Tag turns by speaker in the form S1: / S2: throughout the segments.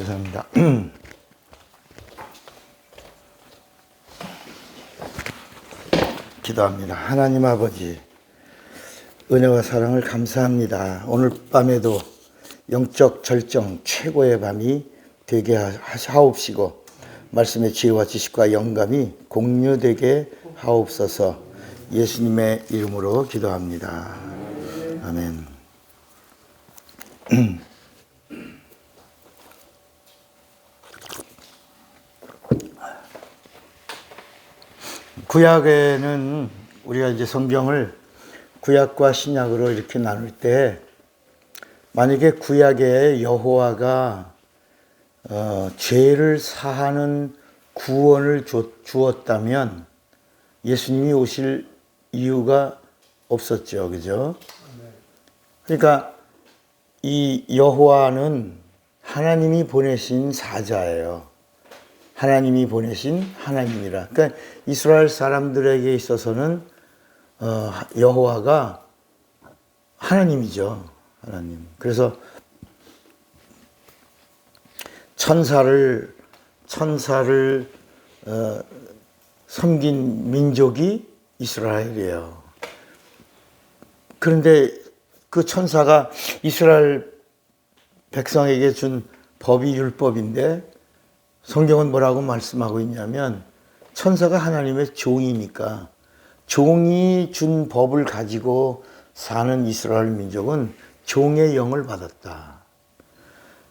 S1: 죄송합니다. 기도합니다. 하나님 아버지, 은혜와 사랑을 감사합니다. 오늘 밤에도 영적 절정 최고의 밤이 되게 하옵시고 말씀의 지혜와 지식과 영감이 공유되게 하옵소서. 예수님의 이름으로 기도합니다. 아멘. 구약에는 우리가 이제 성경을 구약과 신약으로 이렇게 나눌 때 만약에 구약에 여호와가 죄를 사하는 구원을 주었다면 예수님이 오실 이유가 없었죠. 그죠? 그러니까 이 여호와는 하나님이 보내신 사자예요. 하나님이 보내신 하나님이라. 그러니까 이스라엘 사람들에게 있어서는 여호와가 하나님이죠. 하나님. 그래서 천사를 섬긴 민족이 이스라엘이에요. 그런데 그 천사가 이스라엘 백성에게 준 법이 율법인데 성경은 뭐라고 말씀하고 있냐면 천사가 하나님의 종이니까 종이 준 법을 가지고 사는 이스라엘 민족은 종의 영을 받았다.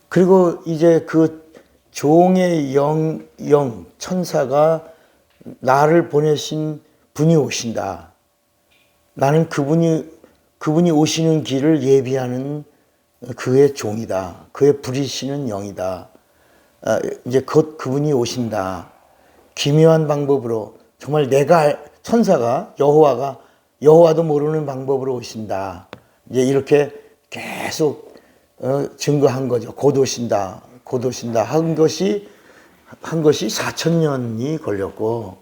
S1: 그리고 이제 그 종의 영 천사가 나를 보내신 분이 오신다. 나는 그분이 오시는 길을 예비하는 그의 종이다. 그의 부리시는 영이다. 이제 곧 그분이 오신다. 기묘한 방법으로 정말 천사가 여호와도 모르는 방법으로 오신다. 이제 이렇게 계속 증거한 거죠. 곧 오신다. 한 것이 4,000년이 걸렸고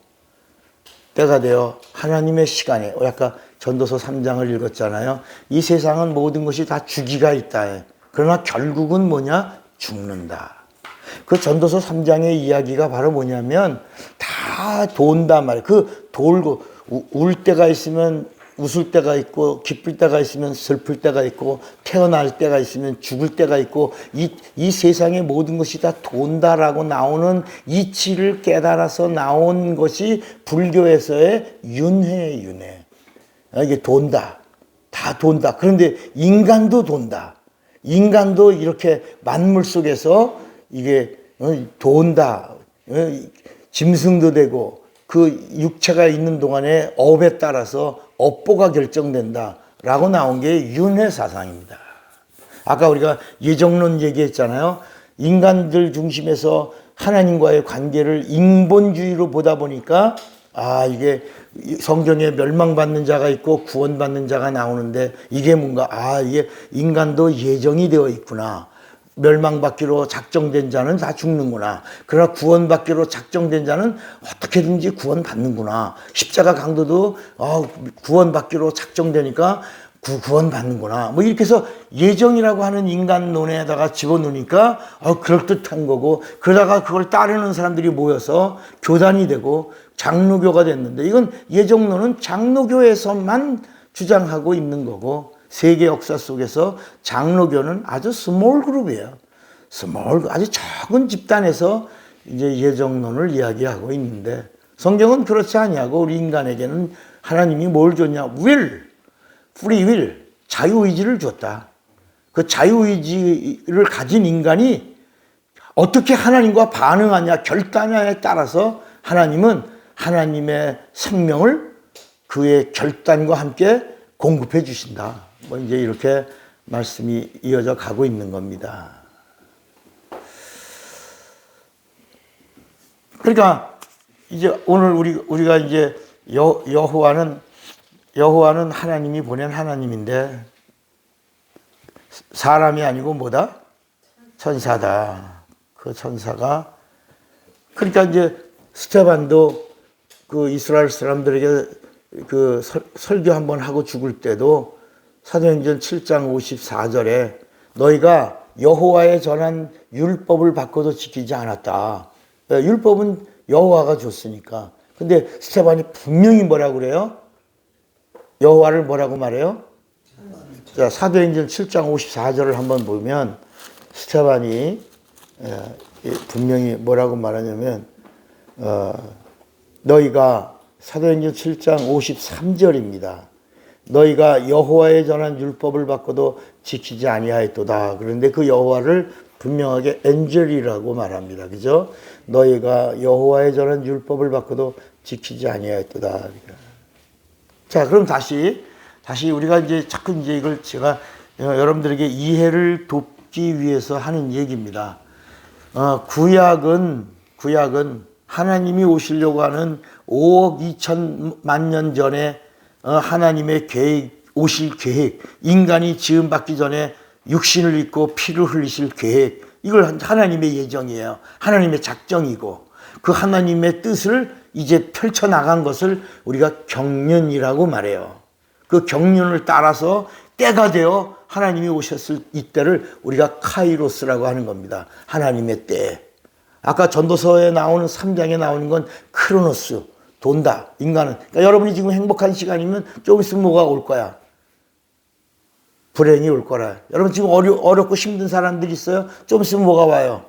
S1: 때가 되어 하나님의 시간에 아까 전도서 3장을 읽었잖아요. 이 세상은 모든 것이 다 주기가 있다. 그러나 결국은 뭐냐? 죽는다. 그 전도서 3장의 이야기가 바로 뭐냐면 다 돈단 말이에요. 그 돌고 울 때가 있으면 웃을 때가 있고 기쁠 때가 있으면 슬플 때가 있고 태어날 때가 있으면 죽을 때가 있고 이 세상의 모든 것이 다 돈다라고 나오는 이치를 깨달아서 나온 것이 불교에서의 윤회. 이게 돈다. 다 돈다. 그런데 인간도 돈다. 인간도 이렇게 만물 속에서 이게 돈다. 짐승도 되고 그 육체가 있는 동안에 업에 따라서 업보가 결정된다라고 나온 게 윤회 사상입니다. 아까 우리가 예정론 얘기했잖아요. 인간들 중심에서 하나님과의 관계를 인본주의로 보다 보니까 이게 성경에 멸망받는 자가 있고 구원받는 자가 나오는데 이게 뭔가 이게 인간도 예정이 되어 있구나. 멸망받기로 작정된 자는 다 죽는구나. 그러나 구원받기로 작정된 자는 어떻게든지 구원받는구나. 십자가 강도도 구원받기로 작정되니까 구원받는구나. 뭐 이렇게 해서 예정이라고 하는 인간론에다가 집어넣으니까 그럴듯한 거고 그러다가 그걸 따르는 사람들이 모여서 교단이 되고 장로교가 됐는데 이건 예정론은 장로교에서만 주장하고 있는 거고 세계 역사 속에서 장로교는 아주 스몰 그룹이에요. 아주 적은 집단에서 이제 예정론을 이야기하고 있는데 성경은 그렇지 아니하고 우리 인간에게는 하나님이 뭘 줬냐? free will, 자유의지를 줬다. 그 자유의지를 가진 인간이 어떻게 하나님과 반응하냐, 결단하냐에 따라서 하나님은 하나님의 생명을 그의 결단과 함께 공급해 주신다. 뭐 이제 이렇게 말씀이 이어져 가고 있는 겁니다. 그러니까 이제 오늘 우리가 이제 여호와는 하나님이 보낸 하나님인데 사람이 아니고 뭐다? 천사다. 그 천사가 그러니까 이제 스테반도 그 이스라엘 사람들에게 그 설교 한번 하고 죽을 때도 사도행전 7장 54절에 너희가 여호와의 전한 율법을 바꿔도 지키지 않았다. 율법은 여호와가 줬으니까. 근데 스테반이 분명히 뭐라고 그래요? 여호와를 뭐라고 말해요? 자, 사도행전 7장 54절을 한번 보면 스테반이 분명히 뭐라고 말하냐면 너희가 사도행전 7장 53절입니다. 너희가 여호와의 전한 율법을 바꿔도 지키지 아니하였도다. 그런데 그 여호와를 분명하게 엔젤이라고 말합니다. 그죠? 너희가 여호와의 전한 율법을 바꿔도 지키지 아니하였도다. 자, 그럼 다시 우리가 이제 자꾸 이제 이걸 제가 여러분들에게 이해를 돕기 위해서 하는 얘기입니다. 구약은 하나님이 오시려고 하는 5억 2천만 년 전에 하나님의 계획, 오실 계획, 인간이 지음받기 전에 육신을 입고 피를 흘리실 계획, 이걸 하나님의 예정이에요. 하나님의 작정이고 그 하나님의 뜻을 이제 펼쳐나간 것을 우리가 경륜이라고 말해요. 그 경륜을 따라서 때가 되어 하나님이 오셨을 이때를 우리가 카이로스라고 하는 겁니다. 하나님의 때. 아까 전도서에 나오는 3장에 나오는 건 크로노스, 돈다. 인간은. 그러니까 여러분이 지금 행복한 시간이면 조금 있으면 뭐가 올 거야? 불행이 올 거라. 여러분 지금 어렵고 힘든 사람들이 있어요? 좀 있으면 뭐가 와요?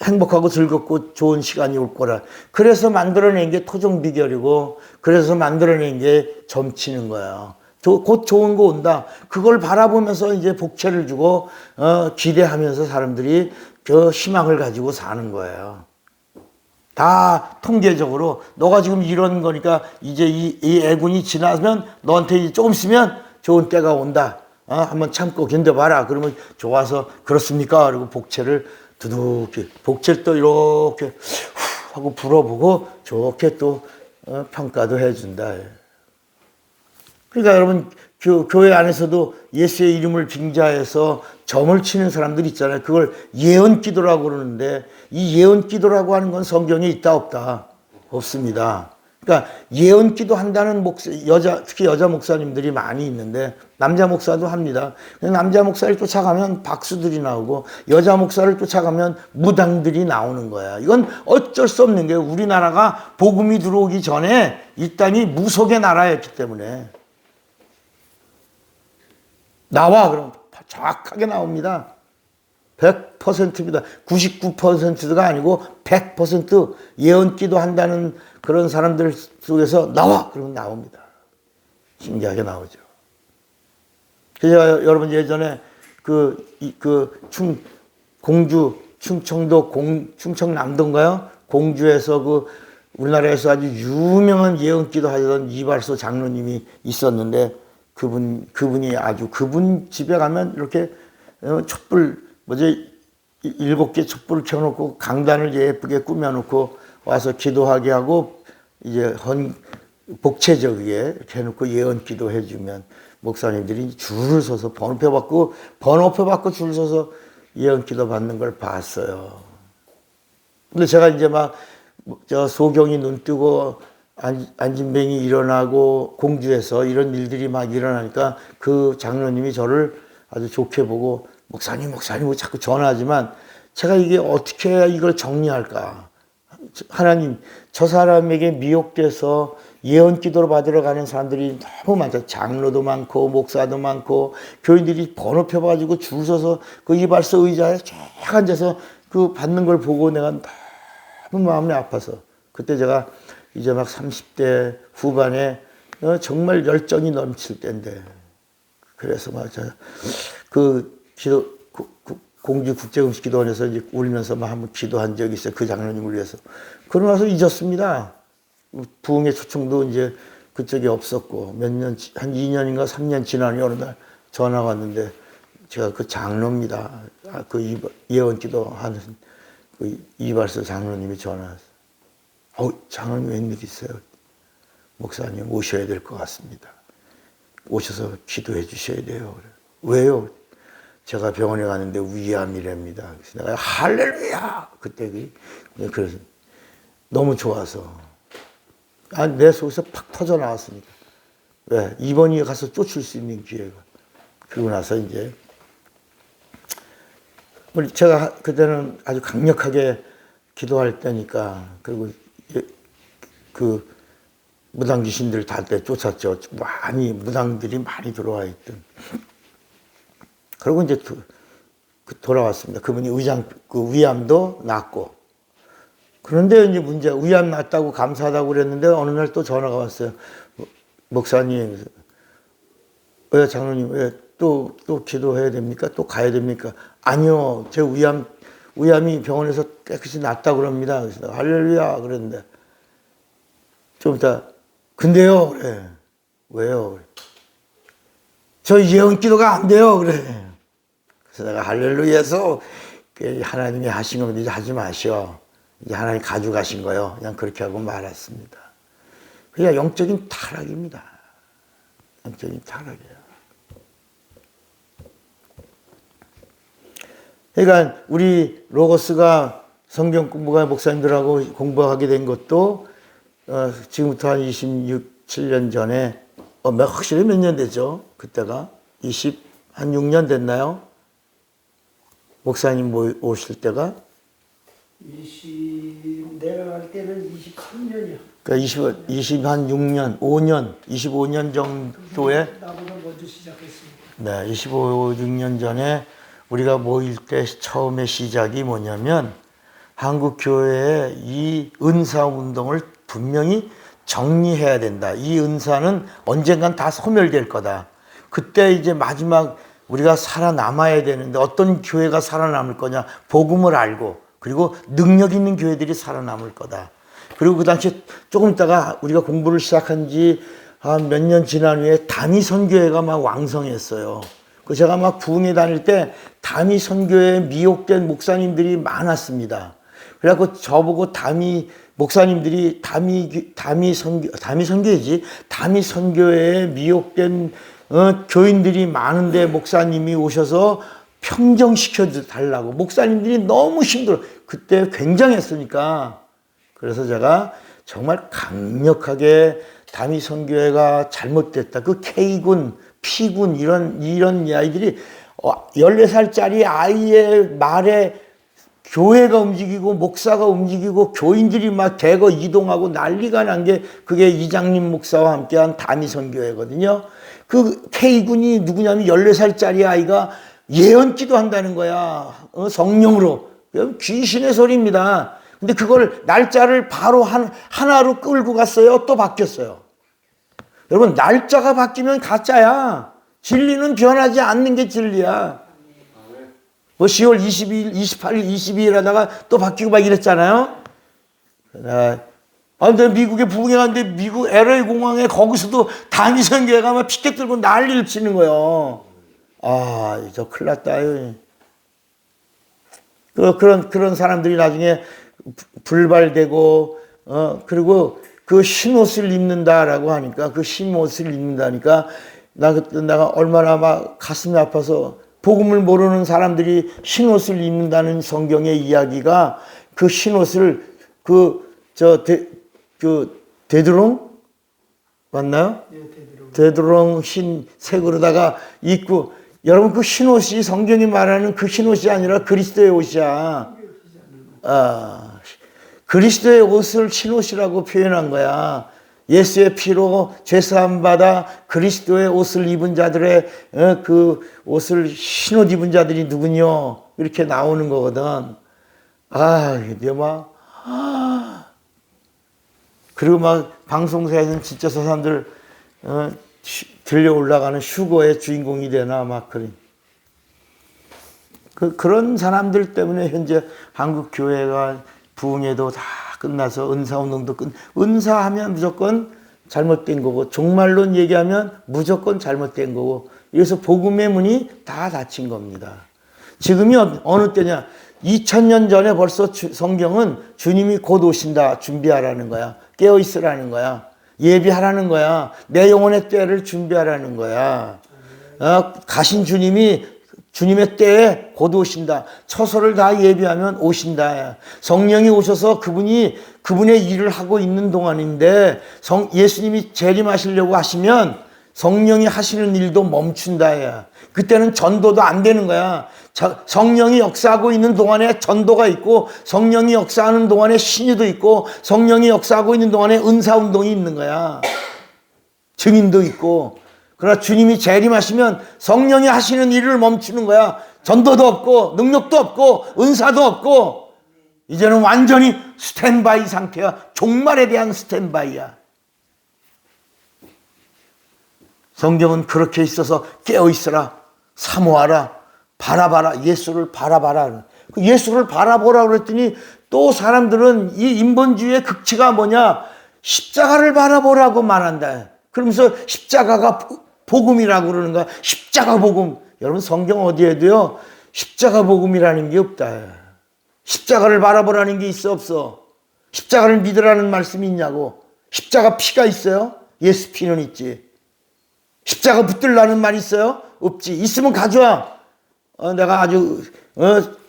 S1: 행복하고 즐겁고 좋은 시간이 올 거라. 그래서 만들어낸 게 토종 비결이고, 그래서 만들어낸 게 점치는 거예요. 곧 좋은 거 온다. 그걸 바라보면서 이제 복채를 주고 기대하면서 사람들이 그 희망을 가지고 사는 거예요. 다 통계적으로 너가 지금 이런 거니까 이제 이 애군이 지나면 너한테 이제 조금 있으면 좋은 때가 온다. 한번 참고 견뎌봐라. 그러면 좋아서 그렇습니까? 그리고 복채를 두둑히 복채를 또 이렇게 하고 불어보고 좋게 또 평가도 해준다. 그러니까 여러분 교회 안에서도 예수의 이름을 빙자해서 점을 치는 사람들 있잖아요. 그걸 예언기도라고 그러는데 이 예언기도라고 하는 건 성경에 있다 없다? 없습니다. 그러니까 예언기도 한다는 특히 여자 목사님들이 많이 있는데 남자 목사도 합니다. 남자 목사를 쫓아가면 박수들이 나오고 여자 목사를 쫓아가면 무당들이 나오는 거야. 이건 어쩔 수 없는 게 우리나라가 복음이 들어오기 전에 이 땅이 무속의 나라였기 때문에 나와 그럼 정확하게 나옵니다. 100%입니다. 99%가 아니고 100% 예언기도 한다는 그런 사람들 속에서 나와! 그러면 나옵니다. 신기하게 나오죠. 그래서 여러분 예전에 충청남도인가요? 공주에서 우리나라에서 아주 유명한 예언기도 하던 이발소 장로님이 있었는데 그분 집에 가면 이렇게 촛불, 7개 촛불을 켜놓고 강단을 예쁘게 꾸며놓고 와서 기도하게 하고 이제 복채저기에 이렇게 해놓고 예언 기도해주면 목사님들이 줄을 서서 번호표 받고 줄 서서 예언 기도 받는 걸 봤어요. 근데 제가 이제 소경이 눈 뜨고 안진뱅이 일어나고 공주에서 이런 일들이 막 일어나니까 그 장로님이 저를 아주 좋게 보고 목사님 자꾸 전화하지만 제가 이게 어떻게 해야 이걸 정리할까? 하나님, 저 사람에게 미혹돼서 예언 기도를 받으러 가는 사람들이 너무 많죠. 장로도 많고 목사도 많고 교인들이 번호표 가지고 줄 서서 그 이발소 의자에 쫙 앉아서 그 받는 걸 보고 내가 너무 마음이 아파서 그때 제가 이제 막 30대 후반에 정말 열정이 넘칠 때인데 그래서 공주국제음식기도원에서 이제 울면서 한번 기도한 적이 있어요. 그 장로님을 위해서. 그러고 나서 잊었습니다. 부흥의 초청도 이제 그쪽에 없었고 한 2년인가 3년 지난 어느 날 전화 왔는데 제가 그 장로입니다. 그 예언기도 하는 그 이발소 장로님이 전화 왔어요. 장로님 웬일 있어요? 목사님 오셔야 될 것 같습니다. 오셔서 기도해 주셔야 돼요. 왜요? 제가 병원에 갔는데 위암이랍니다. 그래서 내가 할렐루야! 그때 그래서 너무 좋아서 내 속에서 팍 터져 나왔으니까. 왜? 입원이에 가서 쫓을 수 있는 기회가. 그러고 나서 이제 제가 그때는 아주 강력하게 기도할 때니까, 그리고 그 무당 귀신들 다 때 쫓았죠. 무당들이 많이 들어와 있던. 그리고 이제 돌아왔습니다. 그분이 위암도 낫고. 그런데 이제 위암 낫다고 감사하다고 그랬는데 어느 날 또 전화가 왔어요. 목사님, 왜 장로님, 왜 또 기도해야 됩니까? 또 가야 됩니까? 아니요, 제 위암이 병원에서 깨끗이 낫다고 그럽니다. 그래서 할렐루야 그랬는데 좀 이따 근데요 그래. 왜요? 그래. 저 예언 기도가 안 돼요 그래. 그래서 내가 할렐루야에서 하나님이 하신 겁니다. 이제 하지 마시오. 이제 하나님 가져가신 거요. 그냥 그렇게 하고 말았습니다. 그냥 영적인 타락입니다. 영적인 타락이에요. 그러니까 우리 로고스가 성경 공부가 목사님들하고 공부하게 된 것도 지금부터 한 26, 7년 전에 확실히 몇 년 됐죠? 그때가 한 6년 됐나요? 목사님 오실 때가?
S2: 내가 갈 때는 23년이요.
S1: 그러니까 26년, 25년 정도에
S2: 나보다 먼저 시작했습니다.
S1: 네, 26년 전에 우리가 모일 때 처음에 시작이 뭐냐면 한국 교회의 이 은사 운동을 분명히 정리해야 된다. 이 은사는 언젠간 다 소멸될 거다. 그때 이제 마지막 우리가 살아남아야 되는데 어떤 교회가 살아남을 거냐? 복음을 알고 그리고 능력 있는 교회들이 살아남을 거다. 그리고 그 당시에 조금 있다가 우리가 공부를 시작한 지 한 몇 년 지난 후에 다미 선교회가 막 왕성했어요. 그 제가 막 부흥회 다닐 때 다미 선교회에 미혹된 목사님들이 많았습니다. 그래갖고 저보고 목사님들이 다미 선교회에 미혹된 교인들이 많은데 목사님이 오셔서 평정시켜 달라고. 목사님들이 너무 힘들어. 그때 굉장했으니까. 그래서 제가 정말 강력하게 다미 선교회가 잘못됐다. 그 K군, P군 이런 아이들이 14살짜리 아이의 말에 교회가 움직이고 목사가 움직이고 교인들이 막 대거 이동하고 난리가 난 게 그게 이장님 목사와 함께한 다미 선교회거든요. 그 K군이 누구냐면 14살짜리 아이가 예언기도 한다는 거야. 성령으로. 귀신의 소리입니다. 근데 그걸 날짜를 바로 하나로 끌고 갔어요. 또 바뀌었어요. 여러분, 날짜가 바뀌면 가짜야. 진리는 변하지 않는 게 진리야. 뭐 10월 22일, 28일, 22일 하다가 또 바뀌고 막 이랬잖아요. 근데 미국에 부흥회 갔는데 미국 LA 공항에 거기서도 단위 선교회가 막 피켓 들고 난리를 치는 거예요. 저 큰일 났다. 그런 사람들이 나중에 불발되고, 그리고 그 흰옷을 입는다라고 하니까, 그 흰옷을 입는다니까, 내가 얼마나 막 가슴이 아파서 복음을 모르는 사람들이 흰옷을 입는다는 성경의 이야기가 그 흰옷을 데드롱? 맞나요?
S2: 네,
S1: 데드롱 흰색으로다가 입고, 여러분 그 흰옷이 성경이 말하는 그 흰옷이 아니라 그리스도의 옷이야. 그리스도의 옷을 흰옷이라고 표현한 거야. 예수의 피로 죄사함 받아 그리스도의 옷을 입은 자들의 그 옷을 흰옷 입은 자들이 누구뇨? 이렇게 나오는 거거든. 이게 막 그리고 막 방송사에서는 진짜 저 사람들 들려 올라가는 휴거의 주인공이 되나 막 그런 사람들 때문에 현재 한국 교회가 부흥회도 다 끝나서 은사운동도 은사하면 무조건 잘못된 거고 종말론 얘기하면 무조건 잘못된 거고 그래서 복음의 문이 다 닫힌 겁니다. 지금이 어느 때냐? 2000년 전에 벌써 성경은 주님이 곧 오신다 준비하라는 거야. 깨어있으라는 거야. 예비하라는 거야. 내 영혼의 때를 준비하라는 거야. 가신 주님의 때에 곧 오신다. 처소를 다 예비하면 오신다. 성령이 오셔서 그분의 일을 하고 있는 동안인데 예수님이 재림하시려고 하시면 성령이 하시는 일도 멈춘다야. 그때는 전도도 안 되는 거야. 성령이 역사하고 있는 동안에 전도가 있고, 성령이 역사하는 동안에 신유도 있고, 성령이 역사하고 있는 동안에 은사운동이 있는 거야. 증인도 있고. 그러나 주님이 재림하시면 성령이 하시는 일을 멈추는 거야. 전도도 없고 능력도 없고 은사도 없고 이제는 완전히 스탠바이 상태야. 종말에 대한 스탠바이야. 성경은 그렇게 있어서 깨어있으라, 사모하라, 바라봐라, 예수를 바라봐라. 예수를 바라보라 그랬더니 또 사람들은 이 인본주의의 극치가 뭐냐, 십자가를 바라보라고 말한다. 그러면서 십자가가 복음이라고 그러는 거야. 십자가 복음. 여러분 성경 어디에도요 십자가 복음이라는 게 없다. 십자가를 바라보라는 게 있어 없어? 십자가를 믿으라는 말씀이 있냐고. 십자가 피가 있어요? 예수 피는 있지. 십자가 붙들라는 말 있어요? 없지. 있으면 가져와. 내가 아주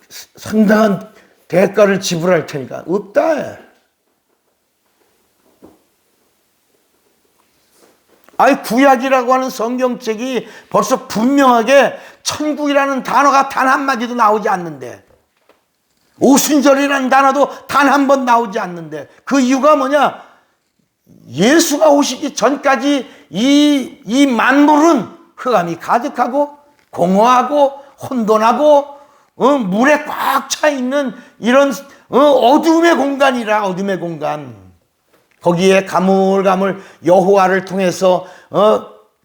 S1: 상당한 대가를 지불할 테니까. 없다. 아니 구약이라고 하는 성경책이 벌써 분명하게 천국이라는 단어가 단 한마디도 나오지 않는데, 오순절이라는 단어도 단 한 번 나오지 않는데, 그 이유가 뭐냐? 예수가 오시기 전까지 이 만물은 흑암이 가득하고 공허하고 혼돈하고 물에 꽉 차 있는 이런 어둠의 공간이라. 어둠의 공간. 거기에 가물가물 여호와를 통해서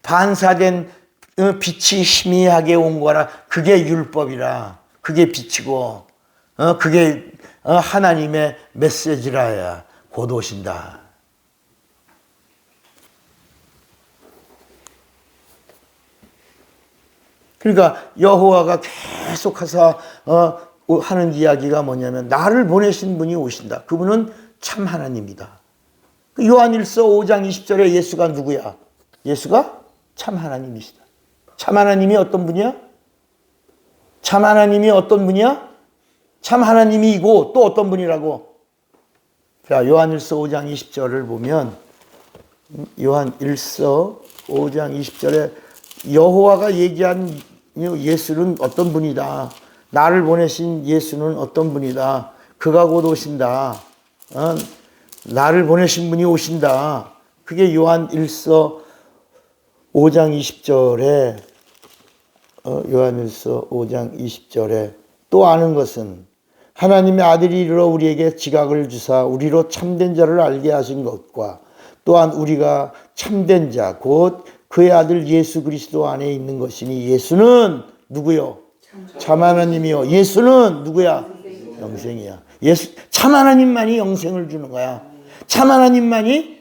S1: 반사된 빛이 희미하게 온 거라. 그게 율법이라. 그게 빛이고 그게 하나님의 메시지라야. 곧 오신다. 그러니까 여호와가 계속해서 하는 이야기가 뭐냐면 나를 보내신 분이 오신다. 그분은 참 하나님이다. 요한일서 5장 20절에 예수가 누구야? 예수가 참 하나님이시다. 참 하나님이 어떤 분이야? 참 하나님이 어떤 분이야? 참 하나님이고 또 어떤 분이라고? 자, 요한일서 5장 20절을 보면 요한일서 5장 20절에 여호와가 얘기한 예수는 어떤 분이다. 나를 보내신 예수는 어떤 분이다. 그가 곧 오신다. 나를 보내신 분이 오신다. 그게 요한일서 5장 20절에 요한일서 5장 20절에 또 아는 것은 하나님의 아들이 이르러 우리에게 지각을 주사 우리로 참된 자를 알게 하신 것과 또한 우리가 참된 자 곧 그의 아들 예수 그리스도 안에 있는 것이니 예수는 누구요? 참 하나님이요. 예수는 누구야? 영생이야. 예수 참 하나님만이 영생을 주는 거야. 참 하나님만이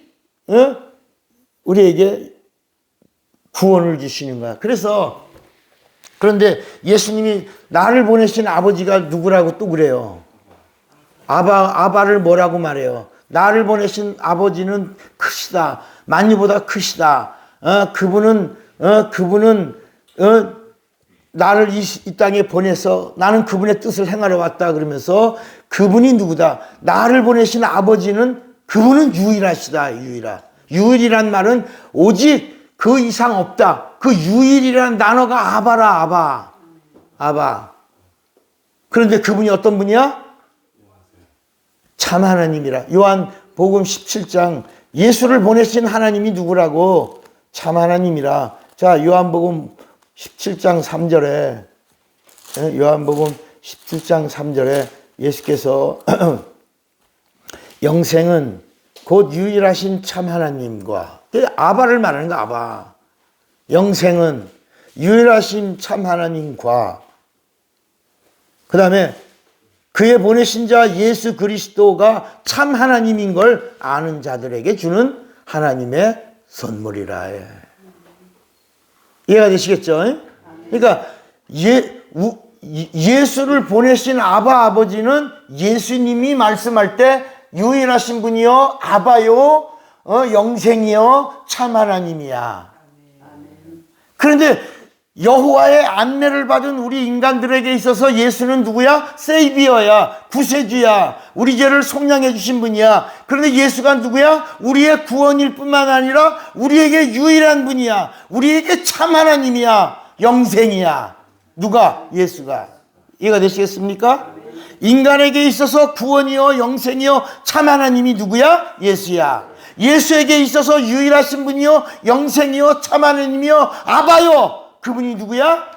S1: 우리에게 구원을 주시는 거야. 그런데 예수님이 나를 보내신 아버지가 누구라고 또 그래요. 아바를 뭐라고 말해요? 나를 보내신 아버지는 크시다. 만유보다 크시다. 그분은 나를 이 땅에 보내서 나는 그분의 뜻을 행하러 왔다 그러면서 그분이 누구다? 나를 보내신 아버지는 그분은 유일하시다. 유일이란 말은 오직 그 이상 없다. 그 유일이라는 단어가 아바라. 아바. 그런데 그분이 어떤 분이야? 참 하나님이라. 요한복음 17장 예수를 보내신 하나님이 누구라고? 참 하나님이라. 자, 요한복음 17장 3절에 요한복음 17장 3절에 예수께서 영생은 곧 유일하신 참 하나님과 아바를 말하는 거 아바. 영생은 유일하신 참 하나님과 그 다음에 그의 보내신 자 예수 그리스도가 참 하나님인 걸 아는 자들에게 주는 하나님의 선물이라. 이해가 되시겠죠? 그러니까 예수를 보내신 아버지는 예수님이 말씀할 때 유일하신 분이요 아바요 영생이요 참 하나님이야. 그런데 여호와의 안내를 받은 우리 인간들에게 있어서 예수는 누구야? 세이비어야, 구세주야, 우리 죄를 속량해 주신 분이야. 그런데 예수가 누구야? 우리의 구원일 뿐만 아니라 우리에게 유일한 분이야. 우리에게 참 하나님이야. 영생이야. 누가? 예수가. 이해가 되시겠습니까? 인간에게 있어서 구원이요 영생이요 참 하나님이 누구야? 예수야. 예수에게 있어서 유일하신 분이요 영생이요 참 하나님이요 아바요. 그분이 누구야?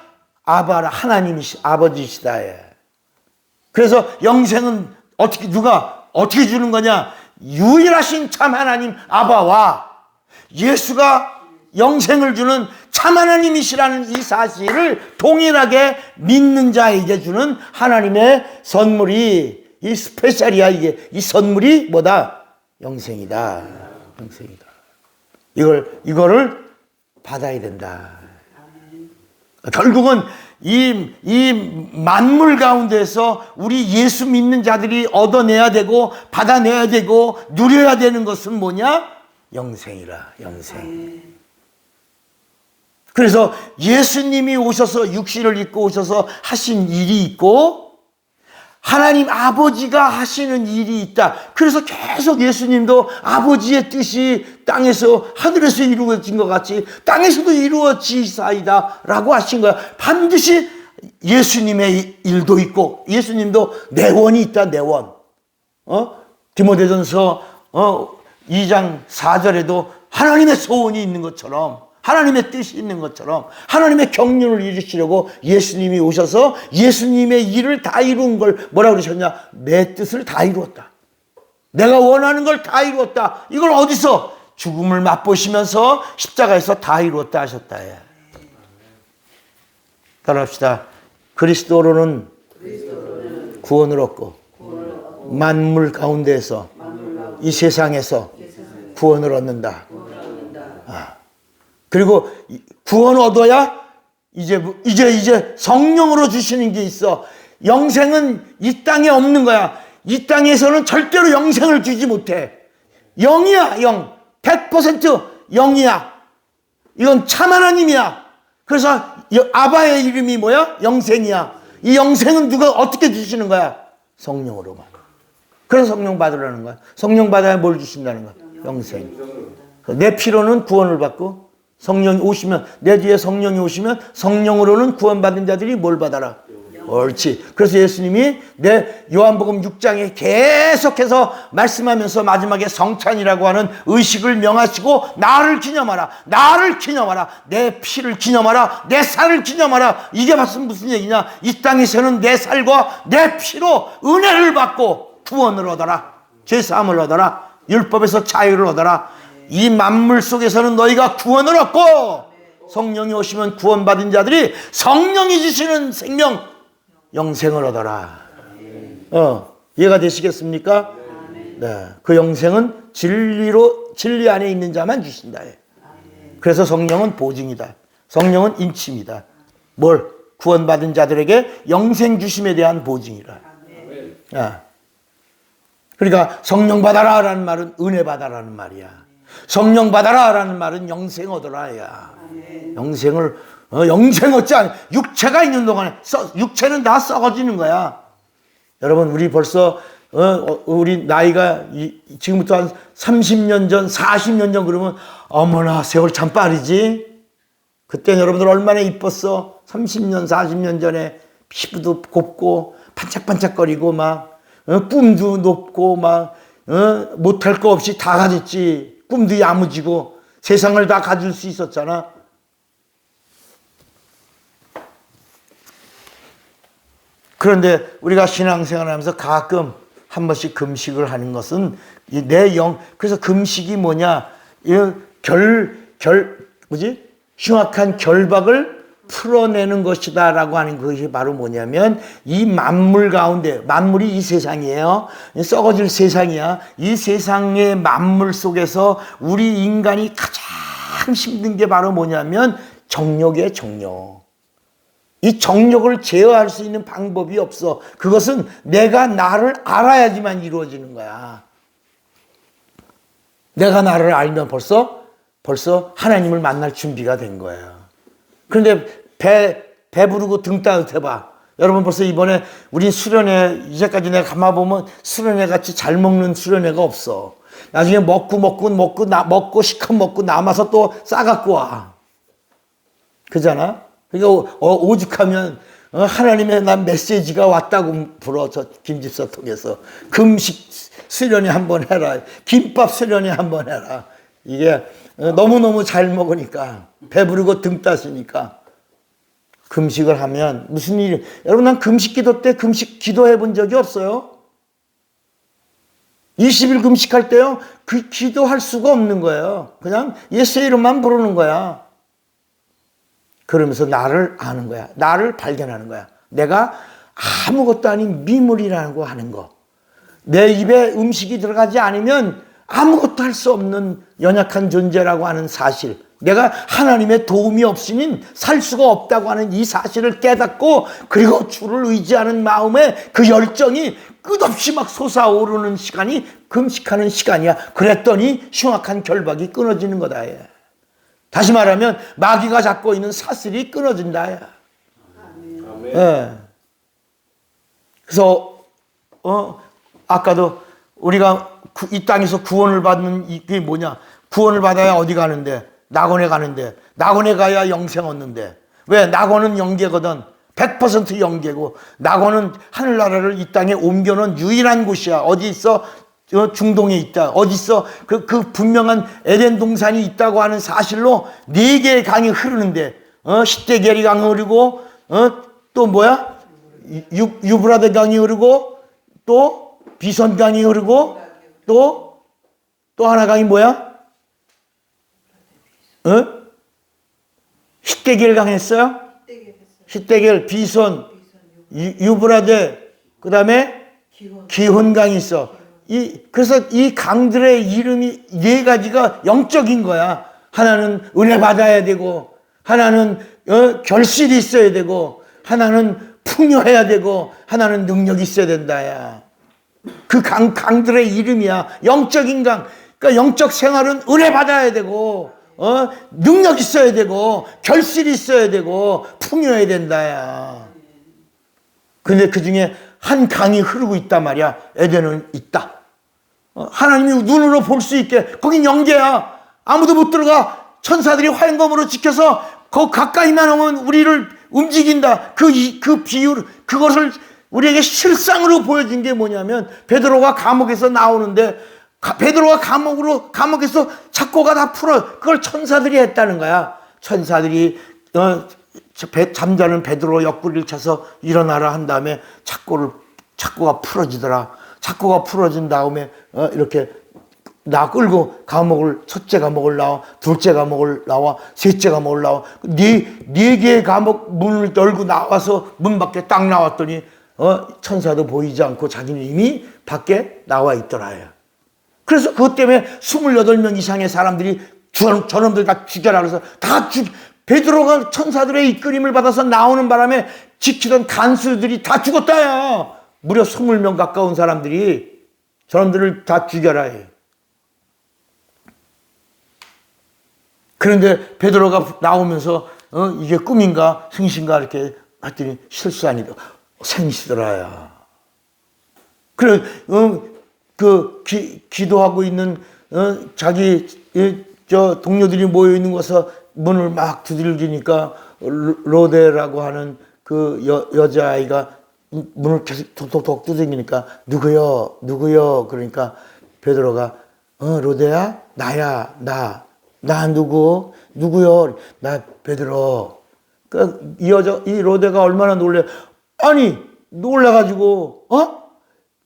S1: 아바라, 하나님이시, 아버지시다. 그래서 영생은 누가 어떻게 주는 거냐? 유일하신 참 하나님 아바와 예수가 영생을 주는 참 하나님이시라는 이 사실을 동일하게 믿는 자에게 주는 하나님의 선물이, 이 스페셜이야. 이게, 이 선물이 뭐다? 영생이다. 영생이다. 이거를 받아야 된다. 결국은 이 만물 가운데서 우리 예수 믿는 자들이 얻어내야 되고 받아내야 되고 누려야 되는 것은 뭐냐? 영생이라. 영생. 그래서 예수님이 오셔서 육신을 입고 오셔서 하신 일이 있고 하나님 아버지가 하시는 일이 있다. 그래서 계속 예수님도 아버지의 뜻이 땅에서 하늘에서 이루어진 것 같이 땅에서도 이루어지사이다 라고 하신 거야. 반드시 예수님의 일도 있고 예수님도 내원이 있다. 내원. 디모데전서 2장 4절에도 하나님의 소원이 있는 것처럼 하나님의 뜻이 있는 것처럼 하나님의 경륜을 이루시려고 예수님이 오셔서 예수님의 일을 다 이룬 걸 뭐라고 그러셨냐? 내 뜻을 다 이루었다. 내가 원하는 걸 다 이루었다. 이걸 어디서? 죽음을 맛보시면서 십자가에서 다 이루었다 하셨다. 따라합시다. 그리스도로는 구원을 얻고 만물 가운데에서 이 세상에서 구원을 얻는다. 그리고 구원 얻어야 이제 성령으로 주시는 게 있어. 영생은 이 땅에 없는 거야. 이 땅에서는 절대로 영생을 주지 못해. 영이야, 영. 100% 영이야. 이건 참 하나님이야. 그래서 아바의 이름이 뭐야? 영생이야. 이 영생은 누가 어떻게 주시는 거야? 성령으로만. 그래서 성령 받으라는 거야. 성령 받아야 뭘 주신다는 거야? 영생. 내 피로는 구원을 받고 성령이 오시면, 내 뒤에 성령이 오시면 성령으로는 구원받은 자들이 뭘 받아라? 옳지. 그래서 예수님이 내 요한복음 6장에 계속해서 말씀하면서 마지막에 성찬이라고 하는 의식을 명하시고 나를 기념하라. 나를 기념하라. 내 피를 기념하라. 내 살을 기념하라. 이게 무슨 얘기냐? 이 땅에서는 내 살과 내 피로 은혜를 받고 구원을 얻어라. 죄사함을 얻어라. 율법에서 자유를 얻어라. 이 만물 속에서는 너희가 구원을 얻고 성령이 오시면 구원받은 자들이 성령이 주시는 생명 영생을 얻어라. 이해가 되시겠습니까? 네, 그 영생은 진리 안에 있는 자만 주신다. 그래서 성령은 보증이다. 성령은 인침이다. 뭘? 구원받은 자들에게 영생 주심에 대한 보증이라. 그러니까 성령 받아라 라는 말은 은혜 받아라는 말이야. 성령 받아라 라는 말은 영생 얻어라 야. 영생을 영생 얻지 않아. 육체가 있는 동안에 육체는 다 썩어지는 거야. 여러분 우리 벌써 우리 나이가 지금부터 한 30년 전 40년 전 그러면 어머나 세월 참 빠르지. 그때 여러분들 얼마나 이뻤어. 30년 40년 전에 피부도 곱고 반짝반짝거리고 막 꿈도 높고 막 못할 거 없이 다 가졌지. 꿈도 야무지고 세상을 다 가질 수 있었잖아. 그런데 우리가 신앙생활을 하면서 가끔 한 번씩 금식을 하는 것은 그래서 금식이 뭐냐? 흉악한 결박을 풀어내는 것이다 라고 하는 것이 바로 뭐냐면 이 만물 가운데, 만물이 이 세상이에요. 썩어질 세상이야. 이 세상의 만물 속에서 우리 인간이 가장 힘든 게 바로 뭐냐면 정욕이에요. 정욕. 이 정욕을 제어할 수 있는 방법이 없어. 그것은 내가 나를 알아야지만 이루어지는 거야. 내가 나를 알면 벌써 하나님을 만날 준비가 된 거야. 그런데 배부르고 등 따뜻해봐. 여러분 벌써 이번에 우리 수련회 이제까지 내가 가만보면 수련회 같이 잘 먹는 수련회가 없어. 나중에 먹고 시컷 먹고 남아서 또 싸갖고 와. 그잖아? 그러니까 오죽하면 하나님의 난 메시지가 왔다고 불어. 저 김집사 통해서 금식 수련회 한번 해라. 김밥 수련회 한번 해라. 이게 너무너무 잘 먹으니까 배부르고 등 따시니까 금식을 하면 무슨 일이. 여러분 난 금식 기도 때 금식 기도해 본 적이 없어요. 20일 금식할 때요 그 기도할 수가 없는 거예요. 그냥 예수 이름만 부르는 거야. 그러면서 나를 아는 거야. 나를 발견하는 거야. 내가 아무것도 아닌 미물이라는 거 하는 거. 내 입에 음식이 들어가지 않으면 아무것도 할 수 없는 연약한 존재라고 하는 사실. 내가 하나님의 도움이 없이는 살 수가 없다고 하는 이 사실을 깨닫고 그리고 주를 의지하는 마음에 그 열정이 끝없이 막 솟아오르는 시간이 금식하는 시간이야. 그랬더니 흉악한 결박이 끊어지는 거다. 다시 말하면 마귀가 잡고 있는 사슬이 끊어진다. 예. 그래서 아까도 우리가 이 땅에서 구원을 받는 이게 뭐냐? 구원을 받아야 어디 가는데? 낙원에 가는데. 낙원에 가야 영생 얻는데. 왜? 낙원은 영계거든. 100% 영계고 낙원은 하늘나라를 이 땅에 옮겨놓은 유일한 곳이야. 어디 있어? 중동에 있다. 어디 있어? 그 분명한 에덴 동산이 있다고 하는 사실로 4개의 강이 흐르는데 십대게리 강이 흐르고 또 뭐야? 유브라데 강이 흐르고 또 비손 강이 흐르고 또 하나 강이 뭐야? 십대게리 강 했어요? 십대겔, 비손, 유브라데, 그 다음에 기혼강이 있어. 그래서 이 강들의 이름이 4가지가 영적인 거야. 하나는 은혜 받아야 되고, 하나는 결실이 있어야 되고, 하나는 풍요해야 되고, 하나는 능력이 있어야 된다. 야. 그 강들의 이름이야. 영적인 강. 그러니까 영적 생활은 은혜 받아야 되고, 능력 있어야 되고 결실이 있어야 되고 풍요해야 된다야. 근데 그 중에 한 강이 흐르고 있단 말이야. 에덴은 있다. 하나님이 눈으로 볼 수 있게. 거긴 영계야. 아무도 못 들어가. 천사들이 화염검으로 지켜서 그 가까이만 오면 우리를 움직인다. 그 비율, 그것을 우리에게 실상으로 보여준 게 뭐냐면 베드로가 감옥에서 나오는데 베드로가 감옥에서 착고가 다 풀어. 그걸 천사들이 했다는 거야. 천사들이 잠자는 베드로 옆구리를 차서 일어나라 한 다음에 착고가 풀어지더라. 착고가 풀어진 다음에 이렇게 나 끌고 첫째 감옥을 나와, 둘째 감옥을 나와, 셋째 감옥을 나와. 네 개의 감옥 문을 열고 나와서 문 밖에 딱 나왔더니 천사도 보이지 않고 자기는 이미 밖에 나와 있더라. 그래서 그것 때문에 28명 이상의 사람들이 저놈들 다 죽여라 그래서 베드로가 천사들의 이끌림을 받아서 나오는 바람에 지키던 간수들이 다 죽었다야. 무려 20명 가까운 사람들이 저놈들을 다 죽여라 해. 그런데 베드로가 나오면서 이게 꿈인가 생신가 이렇게 했더니 실수 아니다. 생시더라야. 그래 기도하고 있는 자기 동료들이 모여 있는 곳에서 문을 막 두들기니까 로데라고 하는 그 여자아이가 문을 계속 톡톡톡 두들기니까 누구요? 그러니까 베드로가 로데야? 나야. 나 누구요? 나 베드로. 그러니까 이 로데가 얼마나 놀래가지고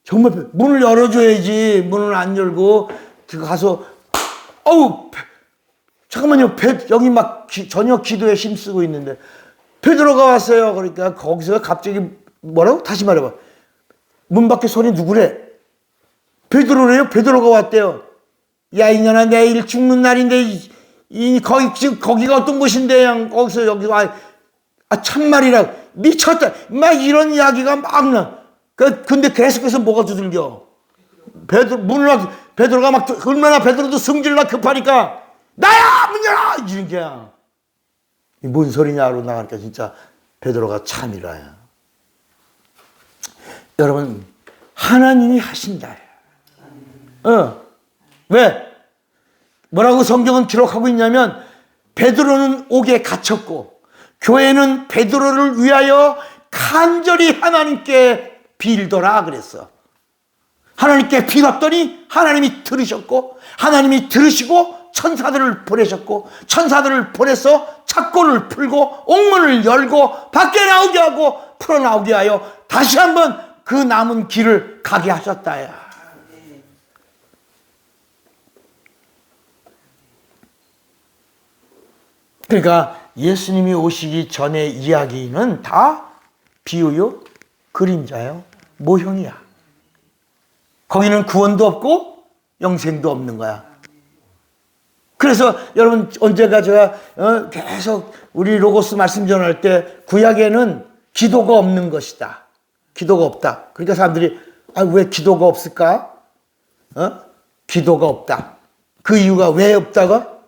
S1: 정말 문을 열어줘야지. 문을 안 열고 가서 잠깐만요. 여기 막 저녁 기도에 힘쓰고 있는데 베드로가 왔어요. 그러니까 거기서 갑자기 뭐라고? 다시 말해봐. 문 밖에 소리 누구래? 베드로래요. 베드로가 왔대요. 야 이년아 내일 죽는 날인데 거기가 어떤 곳인데 거기서 여기 와. 참말이라 미쳤다. 막 이런 이야기가 막 나. 근데 계속해서 뭐가 두들겨? 베드로가 막 얼마나 베드로도 성질나 급하니까 나야 문 열어 이런 게야. 뭔 소리냐로 나가니까 진짜 베드로가 참이라야. 여러분, 하나님이 하신다. 왜? 뭐라고 성경은 기록하고 있냐면 베드로는 옥에 갇혔고 교회는 베드로를 위하여 간절히 하나님께 빌더라 그랬어. 하나님께 빌었더니 하나님이 들으셨고 하나님이 들으시고 천사들을 보내셨고 천사들을 보내서 착고를 풀고 옥문을 열고 밖에 나오게 하고 풀어나오게 하여 다시 한번 그 남은 길을 가게 하셨다야. 그러니까 예수님이 오시기 전의 이야기는 다 비유요, 그림자요, 모형이야. 거기는 구원도 없고 영생도 없는 거야. 그래서 여러분 언제가 제가 계속 우리 로고스 말씀 전할 때 구약에는 기도가 없는 것이다. 기도가 없다. 그러니까 사람들이 왜 기도가 없을까? 기도가 없다. 그 이유가 왜 없다가?